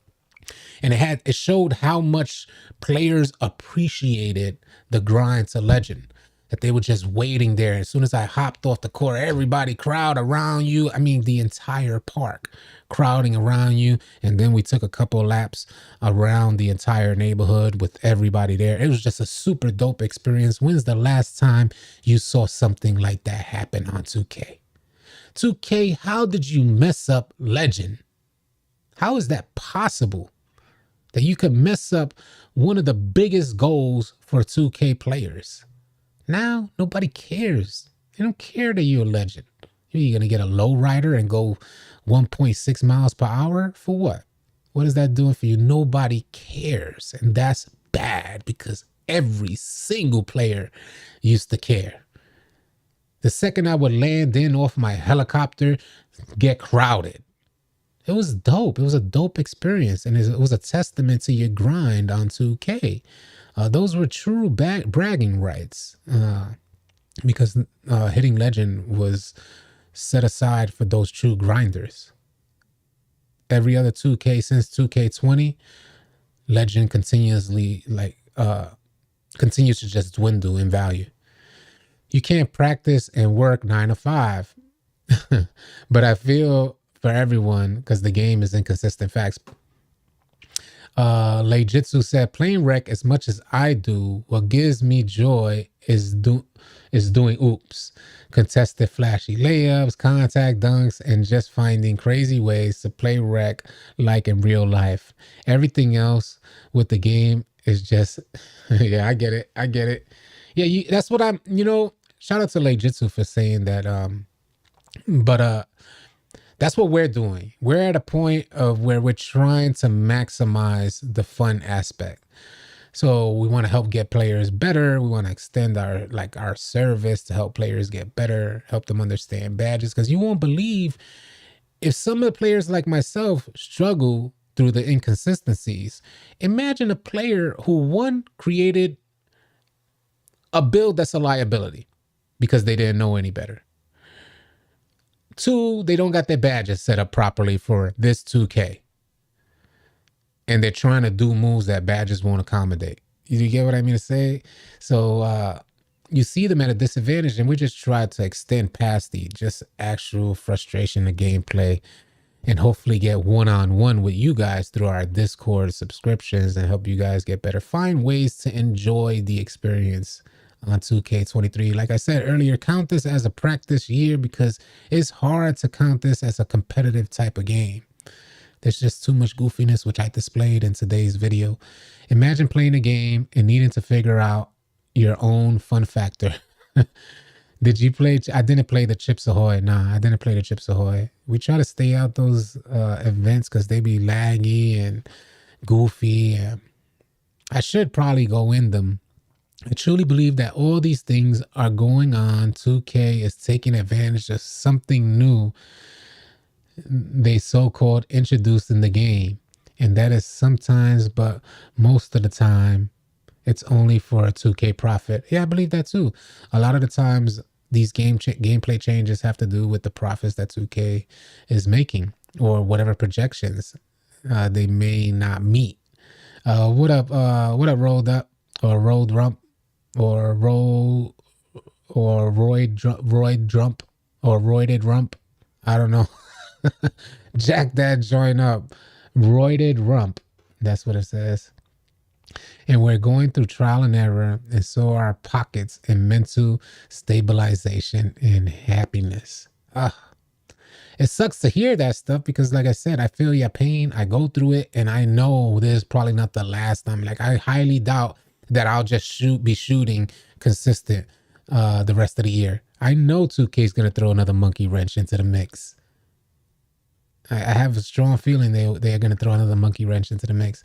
Speaker 1: And it showed how much players appreciated the grind to legend. that they were just waiting there. As soon as I hopped off the court, everybody crowd around you. I mean, the entire park crowding around you. And then we took a couple laps around the entire neighborhood with everybody there. It was just a super dope experience. When's the last time you saw something like that happen on 2K? 2K, how did you mess up Legend? How is that possible? That you could mess up one of the biggest goals for 2K players. Now, nobody cares. They don't care that you're a legend. You're going to get a low rider and go 1.6 miles per hour? For what? What is that doing for you? Nobody cares. And that's bad because every single player used to care. The second I would land in off my helicopter, get crowded. It was dope. It was a dope experience. And it was a testament to your grind on 2K. Those were true bragging rights because hitting Legend was set aside for those true grinders. Every other 2K since 2K20, Legend continuously continues to just dwindle in value. You can't practice and work 9 to 5, but I feel for everyone because the game is inconsistent facts. Leijitsu said, playing rec as much as I do, what gives me joy is doing oops, contested flashy layups, contact dunks, and just finding crazy ways to play rec like in real life. Everything else with the game is just, yeah, I get it. Yeah, that's what I'm, shout out to Leijitsu for saying that, but that's what we're doing. We're at a point of where we're trying to maximize the fun aspect. So we want to help get players better. We want to extend our service to help players get better, help them understand badges. Because you won't believe if some of the players like myself struggle through the inconsistencies. Imagine a player who created a build that's a liability because they didn't know any better. 2, they don't got their badges set up properly for this 2K. And they're trying to do moves that badges won't accommodate. You get what I mean to say? So you see them at a disadvantage, and we just try to extend past the just actual frustration of gameplay and hopefully get one-on-one with you guys through our Discord subscriptions and help you guys get better. Find ways to enjoy the experience on 2K23. Like I said earlier, count this as a practice year because it's hard to count this as a competitive type of game. There's just too much goofiness, which I displayed in today's video. Imagine playing a game and needing to figure out your own fun factor. Did you play? I didn't play the Chips Ahoy. Nah, I didn't play the Chips Ahoy. We try to stay out those events because they be laggy and goofy. I should probably go in them. I truly believe that all these things are going on. 2K is taking advantage of something new they so-called introduced in the game. And that is sometimes, but most of the time, it's only for a 2K profit. Yeah, I believe that too. A lot of the times, these gameplay changes have to do with the profits that 2K is making or whatever projections they may not meet. What up, Rolled Up or Rolled Rump? Or roll or roid drump or roided rump. I don't know. Jack that joint up. Roided rump. That's what it says. And we're going through trial and error, and so are pockets in mental stabilization and happiness. It sucks to hear that stuff because, like I said, I feel your pain. I go through it, and I know this is probably not the last time. Like, I highly doubt that I'll just be shooting consistent the rest of the year. I know 2K is going to throw another monkey wrench into the mix. I have a strong feeling they are going to throw another monkey wrench into the mix.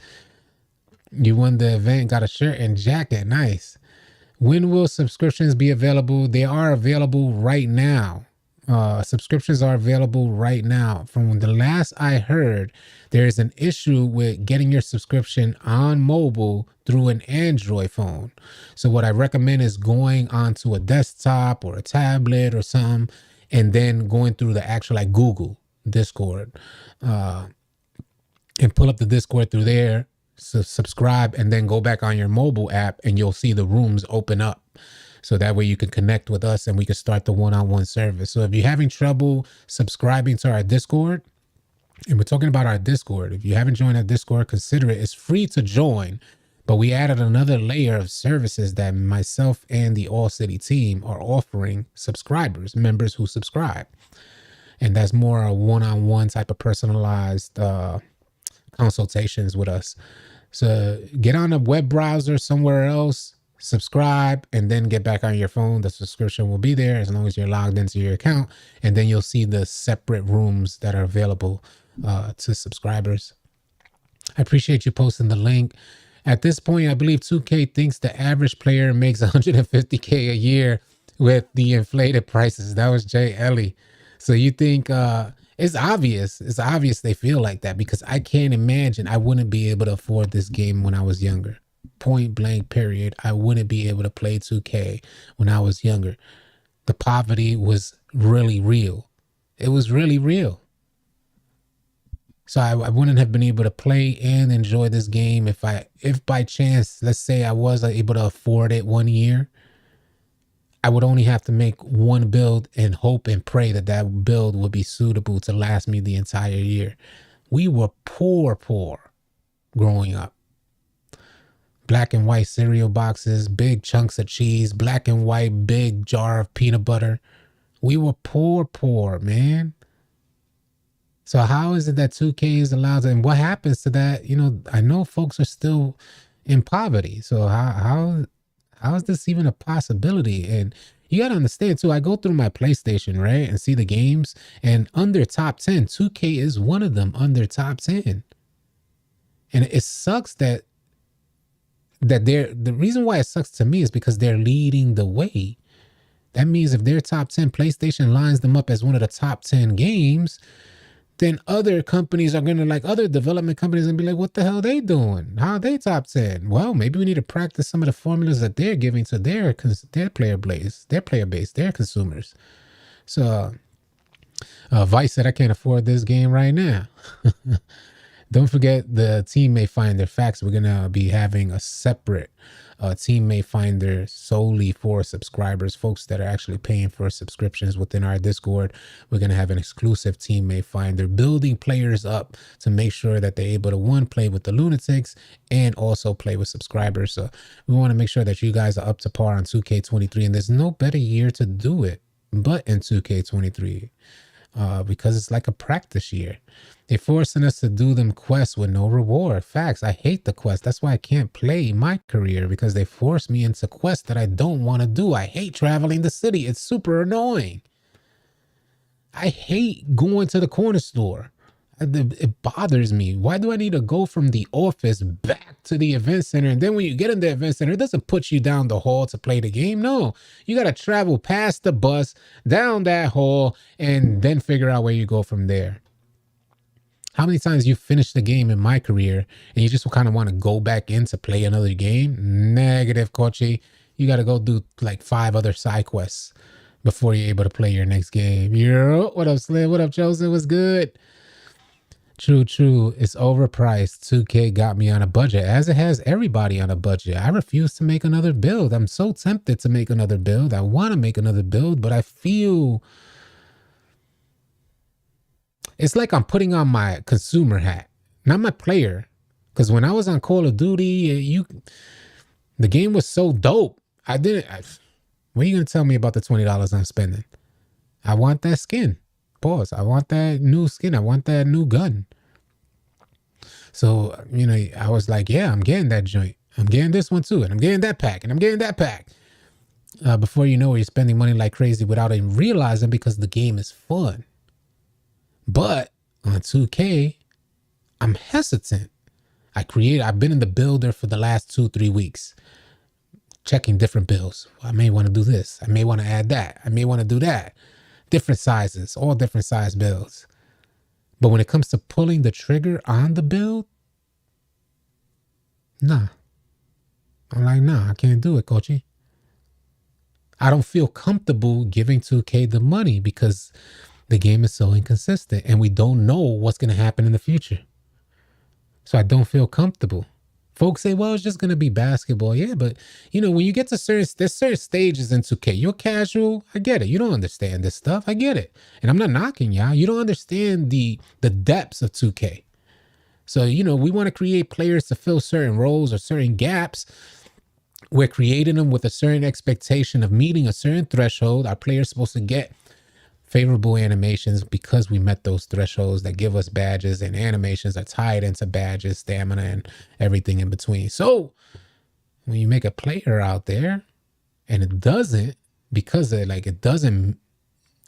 Speaker 1: You won the event, got a shirt and jacket. Nice. When will subscriptions be available? They are available right now. Subscriptions are available right now. From the last I heard, there is an issue with getting your subscription on mobile through an Android phone. So what I recommend is going onto a desktop or a tablet or something, and then going through the actual Google Discord and pull up the Discord through there, subscribe, and then go back on your mobile app and you'll see the rooms open up. So that way you can connect with us and we can start the one-on-one service. So if you're having trouble subscribing to our Discord, and we're talking about our Discord, if you haven't joined our Discord, consider it. It's free to join, but we added another layer of services that myself and the All City team are offering subscribers, members who subscribe. And that's more a one-on-one type of personalized consultations with us. So get on a web browser somewhere else, subscribe, and then get back on your phone. The subscription will be there as long as you're logged into your account. And then you'll see the separate rooms that are available to subscribers. I appreciate you posting the link. At this point, I believe 2K thinks the average player makes 150K a year with the inflated prices. That was Jay Ellie. So you think it's obvious. It's obvious they feel like that, because I can't imagine I wouldn't be able to afford this game when I was younger. Point blank, period. I wouldn't be able to play 2K when I was younger. The poverty was really real. It was really real. So I wouldn't have been able to play and enjoy this game if by chance, let's say I was able to afford it one year. I would only have to make one build and hope and pray that that build would be suitable to last me the entire year. We were poor growing up. Black and white cereal boxes, big chunks of cheese, black and white, big jar of peanut butter. We were poor, man. So how is it that 2K is allowed to, and what happens to that? You know, I know folks are still in poverty. So how is this even a possibility? And you got to understand too, I go through my PlayStation, right, and see the games, and under top 10, 2K is one of them under top 10. And it sucks that the reason why it sucks to me is because they're leading the way. That means if they're top 10, PlayStation lines them up as one of the top 10 games, then other companies are going to, like other development companies, and be like, what the hell are they doing? How are they top 10? Well, maybe we need to practice some of the formulas that they're giving to their player base, their consumers. So Vice said, I can't afford this game right now. Don't forget the Teammate Finder facts. We're going to be having a separate Teammate Finder solely for subscribers, folks that are actually paying for subscriptions within our Discord. We're going to have an exclusive Teammate Finder, building players up to make sure that they're able to, one, play with the lunatics and also play with subscribers. So we want to make sure that you guys are up to par on 2K23, and there's no better year to do it but in 2K23 because it's like a practice year. They're forcing us to do them quests with no reward. Facts. I hate the quest. That's why I can't play my career, because they force me into quests that I don't want to do. I hate traveling the city. It's super annoying. I hate going to the corner store. It bothers me. Why do I need to go from the office back to the event center? And then when you get in the event center, it doesn't put you down the hall to play the game. No, you got to travel past the bus, down that hall, and then figure out where you go from there. How many times you finished the game in my career and you just kind of want to go back in to play another game? Negative, Kochi. You got to go do like 5 other side quests before you're able to play your next game. Yo, what up, Slim? What up, Joseph? What's good? True. It's overpriced. 2K got me on a budget, as it has everybody on a budget. I refuse to make another build. I'm so tempted to make another build. I want to make another build, but I feel it's like I'm putting on my consumer hat, not my player. Because when I was on Call of Duty, the game was so dope. What are you going to tell me about the $20 I'm spending? I want that skin. Pause. I want that new skin. I want that new gun. So, you know, I was like, yeah, I'm getting that joint. I'm getting this one too. And I'm getting that pack. And I'm getting that pack. Before you know it, you're spending money like crazy without even realizing, because the game is fun. But on 2K, I'm hesitant. I've been in the builder for the last 2-3 weeks, checking different builds. I may want to do this. I may want to add that. I may want to do that. Different sizes, all different size builds. But when it comes to pulling the trigger on the build, nah. I'm like, nah, I can't do it, Kochi. I don't feel comfortable giving 2K the money because the game is so inconsistent and we don't know what's going to happen in the future. So I don't feel comfortable. Folks say, well, it's just going to be basketball. Yeah, but you know, when you get to there's certain stages in 2K, you're casual. I get it. You don't understand this stuff. I get it. And I'm not knocking y'all. You don't understand the depths of 2K. So, you know, we want to create players to fill certain roles or certain gaps. We're creating them with a certain expectation of meeting a certain threshold. Our players supposed to get favorable animations because we met those thresholds that give us badges, and animations are tied into badges, stamina, and everything in between. So when you make a player out there and it doesn't, because it doesn't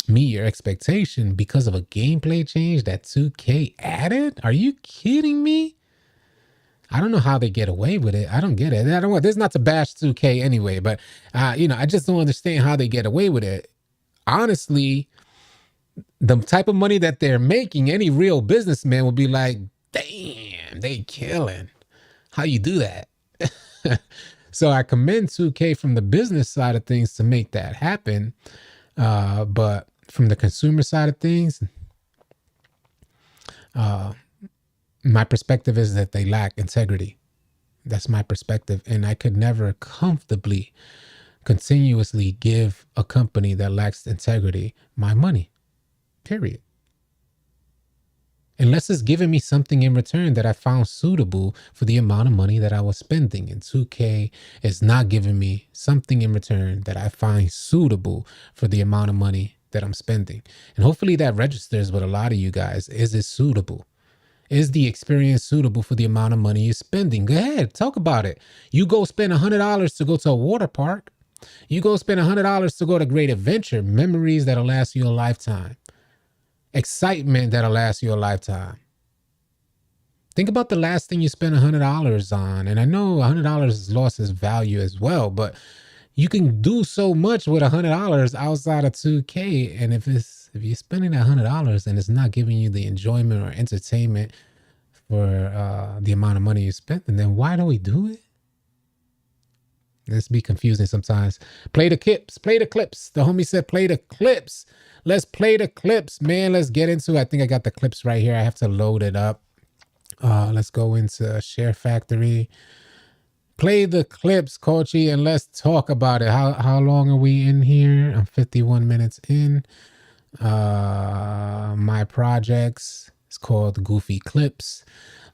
Speaker 1: meet your expectation because of a gameplay change that 2K added, are you kidding me? I don't know how they get away with it. I don't get it. I don't want this not to bash 2K anyway, but you know, I just don't understand how they get away with it. Honestly, the type of money that they're making, any real businessman would be like, damn, they killing. How you do that? So I commend 2K from the business side of things to make that happen. But from the consumer side of things, my perspective is that they lack integrity. That's my perspective. And I could never comfortably, continuously give a company that lacks integrity my money. Period. Unless it's giving me something in return that I found suitable for the amount of money that I was spending. And 2K is not giving me something in return that I find suitable for the amount of money that I'm spending. And hopefully that registers with a lot of you guys. Is it suitable? Is the experience suitable for the amount of money you're spending? Go ahead, talk about it. You go spend $100 to go to a water park. You go spend $100 to go to Great Adventure. Memories that'll last you a lifetime. Excitement that'll last you a lifetime. Think about the last thing you spent $100 on. And I know $100 has lost its value as well, but you can do so much with $100 outside of 2K. And if you're spending that $100 and it's not giving you the enjoyment or entertainment for the amount of money you spent, then why do we do it? Let's be confusing sometimes. Play the clips. Play the clips. The homie said play the clips. Let's play the clips, man. Let's get into it. I think I got the clips right here. I have to load it up. Let's go into Share Factory. Play the clips, Coachy, and let's talk about it. How long are we in here? I'm 51 minutes in. My projects. It's called Goofy Clips.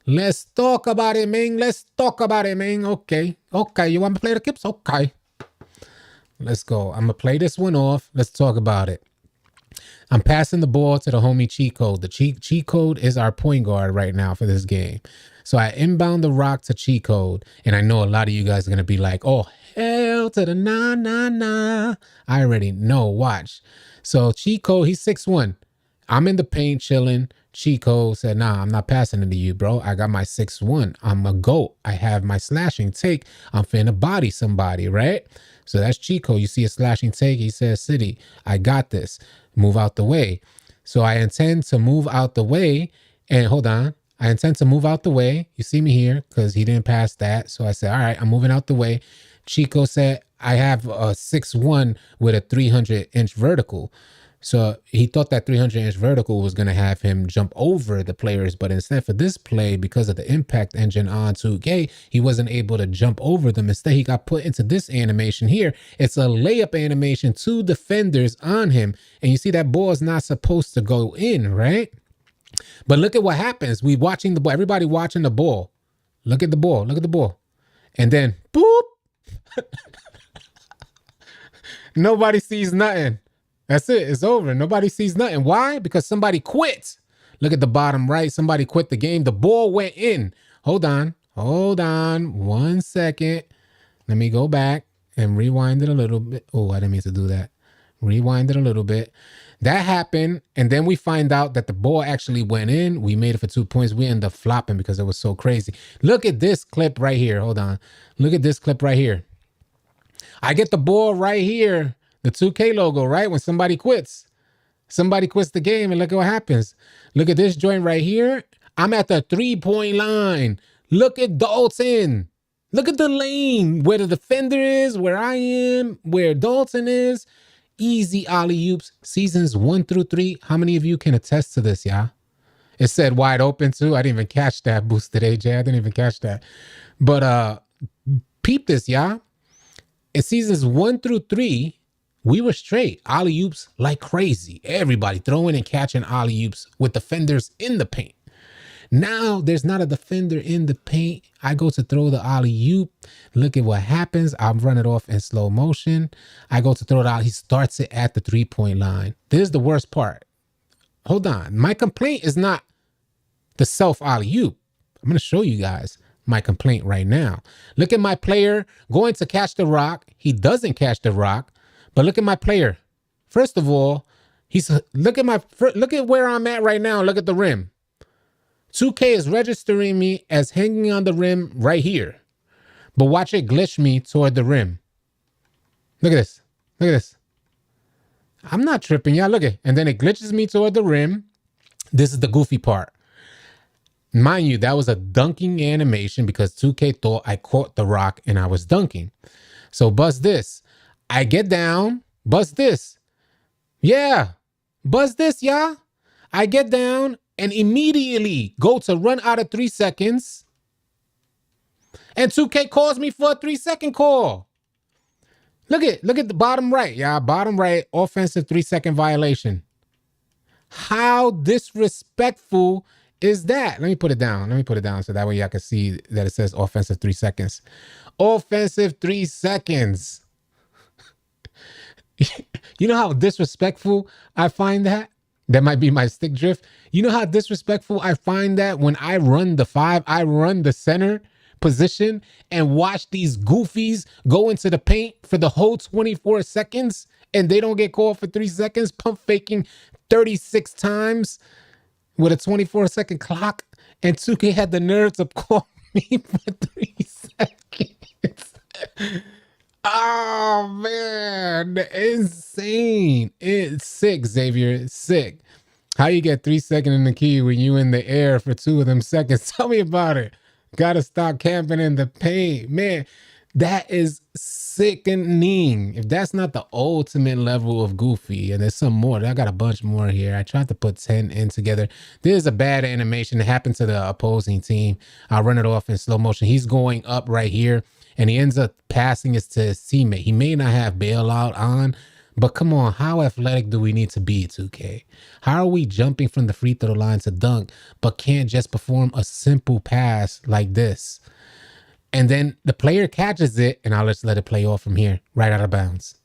Speaker 1: Let's talk about it, man. Let's talk about it, man. Okay. You want me to play the clips? Okay. Let's go. I'm going to play this one off. Let's talk about it. I'm passing the ball to the homie Cheat Code. The Cheat Code is our point guard right now for this game. So I inbound the rock to Cheat Code. And I know a lot of you guys are going to be like, oh, hell to the nah. I already know. Watch. So Cheat Code, he's 6'1". I'm in the paint chilling. Cheat Code said, nah, I'm not passing it to you, bro. I got my 6'1". I'm a GOAT. I have my slashing take. I'm finna body somebody, right? So that's Cheat Code. You see a slashing take. He says, City, I got this. Move out the way. So I intend to move out the way. And hold on. I intend to move out the way. You see me here because he didn't pass that. So I said, all right, I'm moving out the way. Chico said, I have a 6'1" with a 300-inch vertical. So he thought that 300-inch vertical was going to have him jump over the players. But instead for this play, because of the impact engine on 2K, he wasn't able to jump over them. Instead, he got put into this animation here. It's a layup animation, 2 defenders on him. And you see that ball is not supposed to go in, right? But look at what happens. We watching the ball. Everybody watching the ball. Look at the ball. Look at the ball. And then, boop. Nobody sees nothing. That's it. It's over. Nobody sees nothing. Why? Because somebody quit. Look at the bottom right. Somebody quit the game. The ball went in. Hold on. 1 second. Let me go back and rewind it a little bit. Oh, I didn't mean to do that. Rewind it a little bit. That happened. And then we find out that the ball actually went in. We made it for 2 points. We ended up flopping because it was so crazy. Look at this clip right here. Hold on. Look at this clip right here. I get the ball right here. The 2K logo, right? When somebody quits the game, and look at what happens. Look at this joint right here. I'm at the 3-point line. Look at Dalton. Look at the lane where the defender is, where I am, where Dalton is. Easy alley-oops. Seasons 1 through 3. How many of you can attest to this, y'all? It said wide open too. I didn't even catch that. Boosted AJ. I didn't even catch that. But peep this, y'all. In seasons 1 through 3, we were straight alley-oops like crazy. Everybody throwing and catching alley-oops with defenders in the paint. Now there's not a defender in the paint. I go to throw the alley-oop. Look at what happens. I'm running it off in slow motion. I go to throw it out. He starts it at the 3-point line. This is the worst part. Hold on. My complaint is not the self alley-oop. I'm going to show you guys my complaint right now. Look at my player going to catch the rock. He doesn't catch the rock. But look at my player. First of all, look at where I'm at right now. Look at the rim. 2K is registering me as hanging on the rim right here. But watch it glitch me toward the rim. Look at this. Look at this. I'm not tripping, y'all. Look at it. And then it glitches me toward the rim. This is the goofy part. Mind you, that was a dunking animation because 2K thought I caught the rock and I was dunking. So buzz this. I get down. Buzz this. Yeah. Buzz this, y'all. I get down and immediately go to run out of 3 seconds. And 2K calls me for a 3-second call. Look at the bottom right, y'all. Bottom right, offensive 3-second violation. How disrespectful is that? Let me put it down. So that way y'all can see that it says offensive 3 seconds. Offensive 3 seconds. You know how disrespectful I find that? That might be my stick drift. You know how disrespectful I find that when I run the 5, I run the center position and watch these goofies go into the paint for the whole 24 seconds and they don't get called for 3 seconds, pump faking 36 times with a 24-second clock, and 2K had the nerve to call me for 3 seconds. Oh, man. Insane. It's sick, Xavier. It's sick. How you get 3 seconds in the key when you in the air for 2 of them seconds? Tell me about it. Gotta stop camping in the paint. Man, that is sickening. If that's not the ultimate level of goofy, and there's some more. I got a bunch more here. I tried to put 10 in together. There's a bad animation that happened to the opposing team. I'll run it off in slow motion. He's going up right here, and he ends up passing it to his teammate. He may not have bailout on, but come on, how athletic do we need to be, 2K? How are we jumping from the free throw line to dunk, but can't just perform a simple pass like this? And then the player catches it, and I'll just let it play off from here, right out of bounds.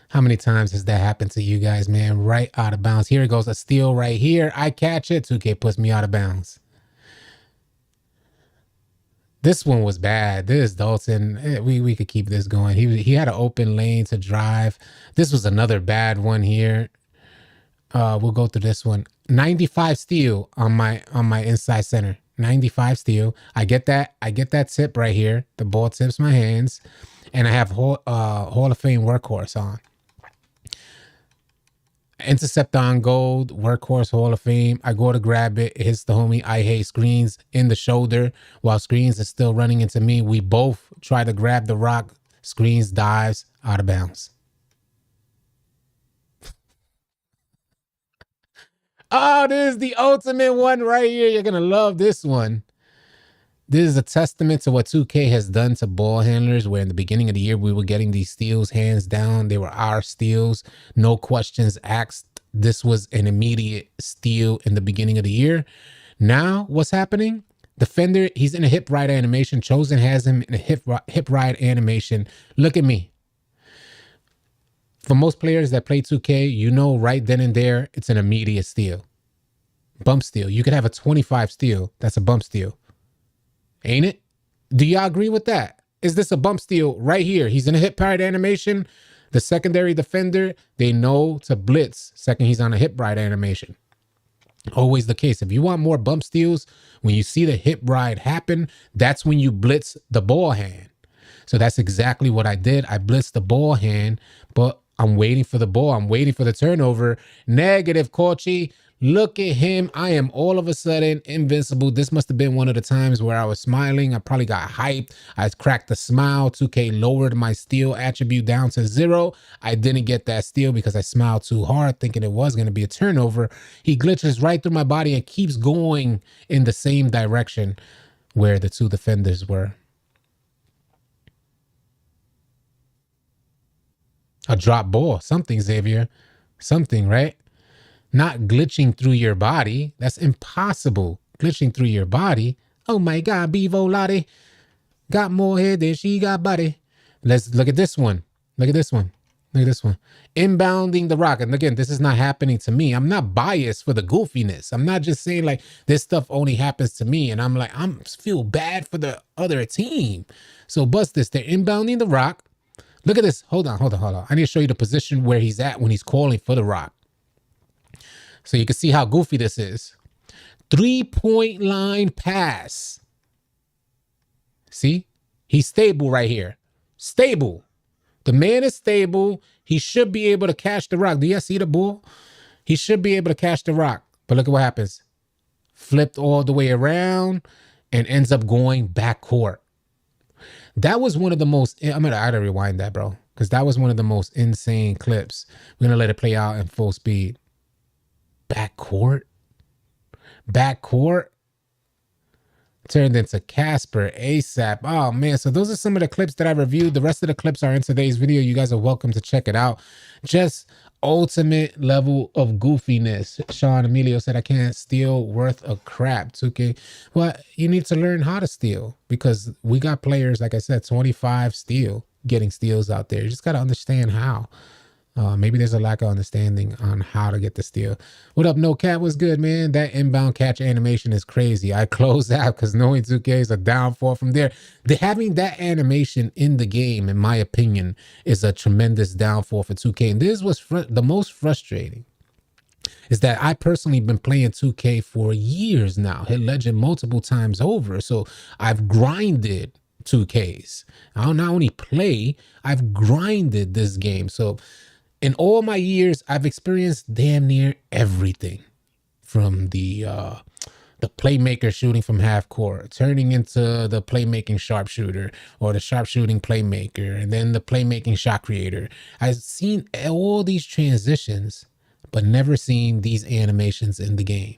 Speaker 1: How many times has that happened to you guys, man? Right out of bounds. Here it goes, a steal right here. I catch it. 2K puts me out of bounds. This one was bad. This Dalton, we could keep this going. He had an open lane to drive. This was another bad one here. We'll go through this one. 95 steal on my inside center. 95 steal. I get that tip right here. The ball tips my hands, and I have Hall of Fame workhorse on. Intercept on gold, workhorse Hall of Fame. I go to grab it. It hits the homie. I hate Screens in the shoulder while Screens is still running into me. We both try to grab the rock. Screens dives out of bounds. Oh, this is the ultimate one right here. You're going to love this one. This is a testament to what 2K has done to ball handlers, where in the beginning of the year, we were getting these steals hands down. They were our steals. No questions asked. This was an immediate steal in the beginning of the year. Now, what's happening? Defender, he's in a hip ride animation. Chosen has him in a hip ride animation. Look at me. For most players that play 2K, you know right then and there, it's an immediate steal. Bump steal. You could have a 25 steal. That's a bump steal. Ain't it? Do y'all agree with that? Is this a bump steal right here? He's in a hip ride animation. The secondary defender, they know to blitz second he's on a hip ride animation. Always the case. If you want more bump steals, when you see the hip ride happen, that's when you blitz the ball hand. So that's exactly what I did. I blitzed the ball hand, but I'm waiting for the ball. I'm waiting for the turnover. Negative, Kochi. Look at him. I am all of a sudden invincible. This must have been one of the times where I was smiling. I probably got hyped. I cracked a smile. 2K lowered my steal attribute down to 0. I didn't get that steal because I smiled too hard, thinking it was going to be a turnover. He glitches right through my body and keeps going in the same direction. where the two defenders were. A drop ball, something, Xavier. Something, right? Not glitching through your body. That's impossible. Glitching through your body. Oh my God, Bevo Lottie got more head than she got body. Let's look at this one. Look at this one. Look at this one. Inbounding the rock. And again, this is not happening to me. I'm not biased for the goofiness. I'm not just saying like this stuff only happens to me. And I'm like, I'm feel bad for the other team. So bust this. They're inbounding the rock. Look at this. Hold on. I need to show you the position where he's at when he's calling for the rock. So you can see how goofy this is. 3-point line pass. See? He's stable right here. Stable. The man is stable. He should be able to catch the rock. Do you see the ball? He should be able to catch the rock. But look at what happens. Flipped all the way around and ends up going backcourt. That was one of the most, I gotta rewind that, bro. Because that was one of the most insane clips. We're going to let it play out in full speed. Backcourt? Backcourt? Turned into Casper ASAP. Oh man, so those are some of the clips that I reviewed. The rest of the clips are in today's video. You guys are welcome to check it out. Just ultimate level of goofiness. Sean Emilio said, I can't steal worth a crap, 2K. Well, you need to learn how to steal, because we got players, like I said, 25 getting steals out there. You just got to understand how. Maybe there's a lack of understanding on how to get the steal. What up, No Cat? What's good, man? That inbound catch animation is crazy. I closed out because knowing 2K is a downfall from there. Having that animation in the game, in my opinion, is a tremendous downfall for 2K. And this was the most frustrating. Is that I personally been playing 2K for years now. Hit Legend multiple times over. So I've grinded 2Ks. I'll not only play, I've grinded this game. So in all my years, I've experienced damn near everything, from the playmaker shooting from half court, turning into the playmaking sharpshooter, or the sharpshooting playmaker, and then the playmaking shot creator. I've seen all these transitions, but never seen these animations in the game.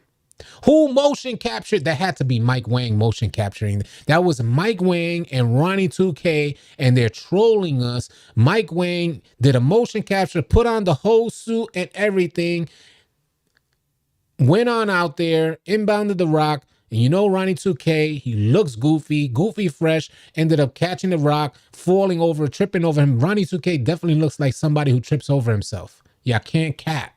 Speaker 1: Who motion captured? That had to be Mike Wang motion capturing. That was Mike Wang and Ronnie 2K, and they're trolling us. Mike Wang did a motion capture, put on the whole suit and everything, went on out there, inbounded the rock, and you know Ronnie 2K, he looks goofy fresh, ended up catching the rock, falling over, tripping over him. Ronnie 2K definitely looks like somebody who trips over himself. Yeah, can't cap.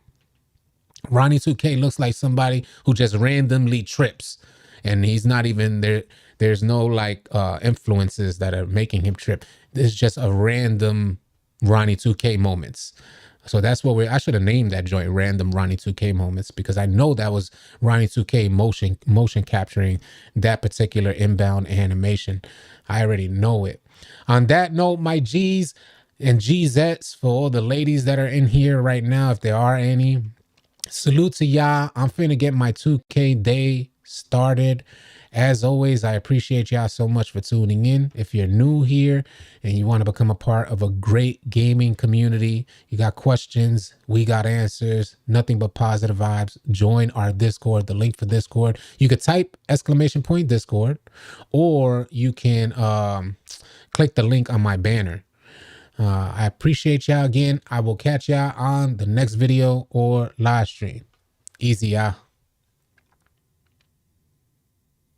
Speaker 1: Ronnie 2K looks like somebody who just randomly trips, and he's not even there. There's no like influences that are making him trip. It's just a random Ronnie 2K moments. So that's what I should have named that joint Random Ronnie 2K Moments, because I know that was Ronnie 2K motion capturing that particular inbound animation. I already know it. On that note, my G's and GZs, for all the ladies that are in here right now, if there are any, salute to y'all. I'm finna get my 2K day started. As always, I appreciate y'all so much for tuning in. If you're new here and you want to become a part of a great gaming community, you got questions, we got answers, nothing but positive vibes, join our Discord. The link for Discord, you could type !Discord, or you can click the link on my banner. I appreciate y'all again. I will catch y'all on the next video or live stream. Easy, y'all.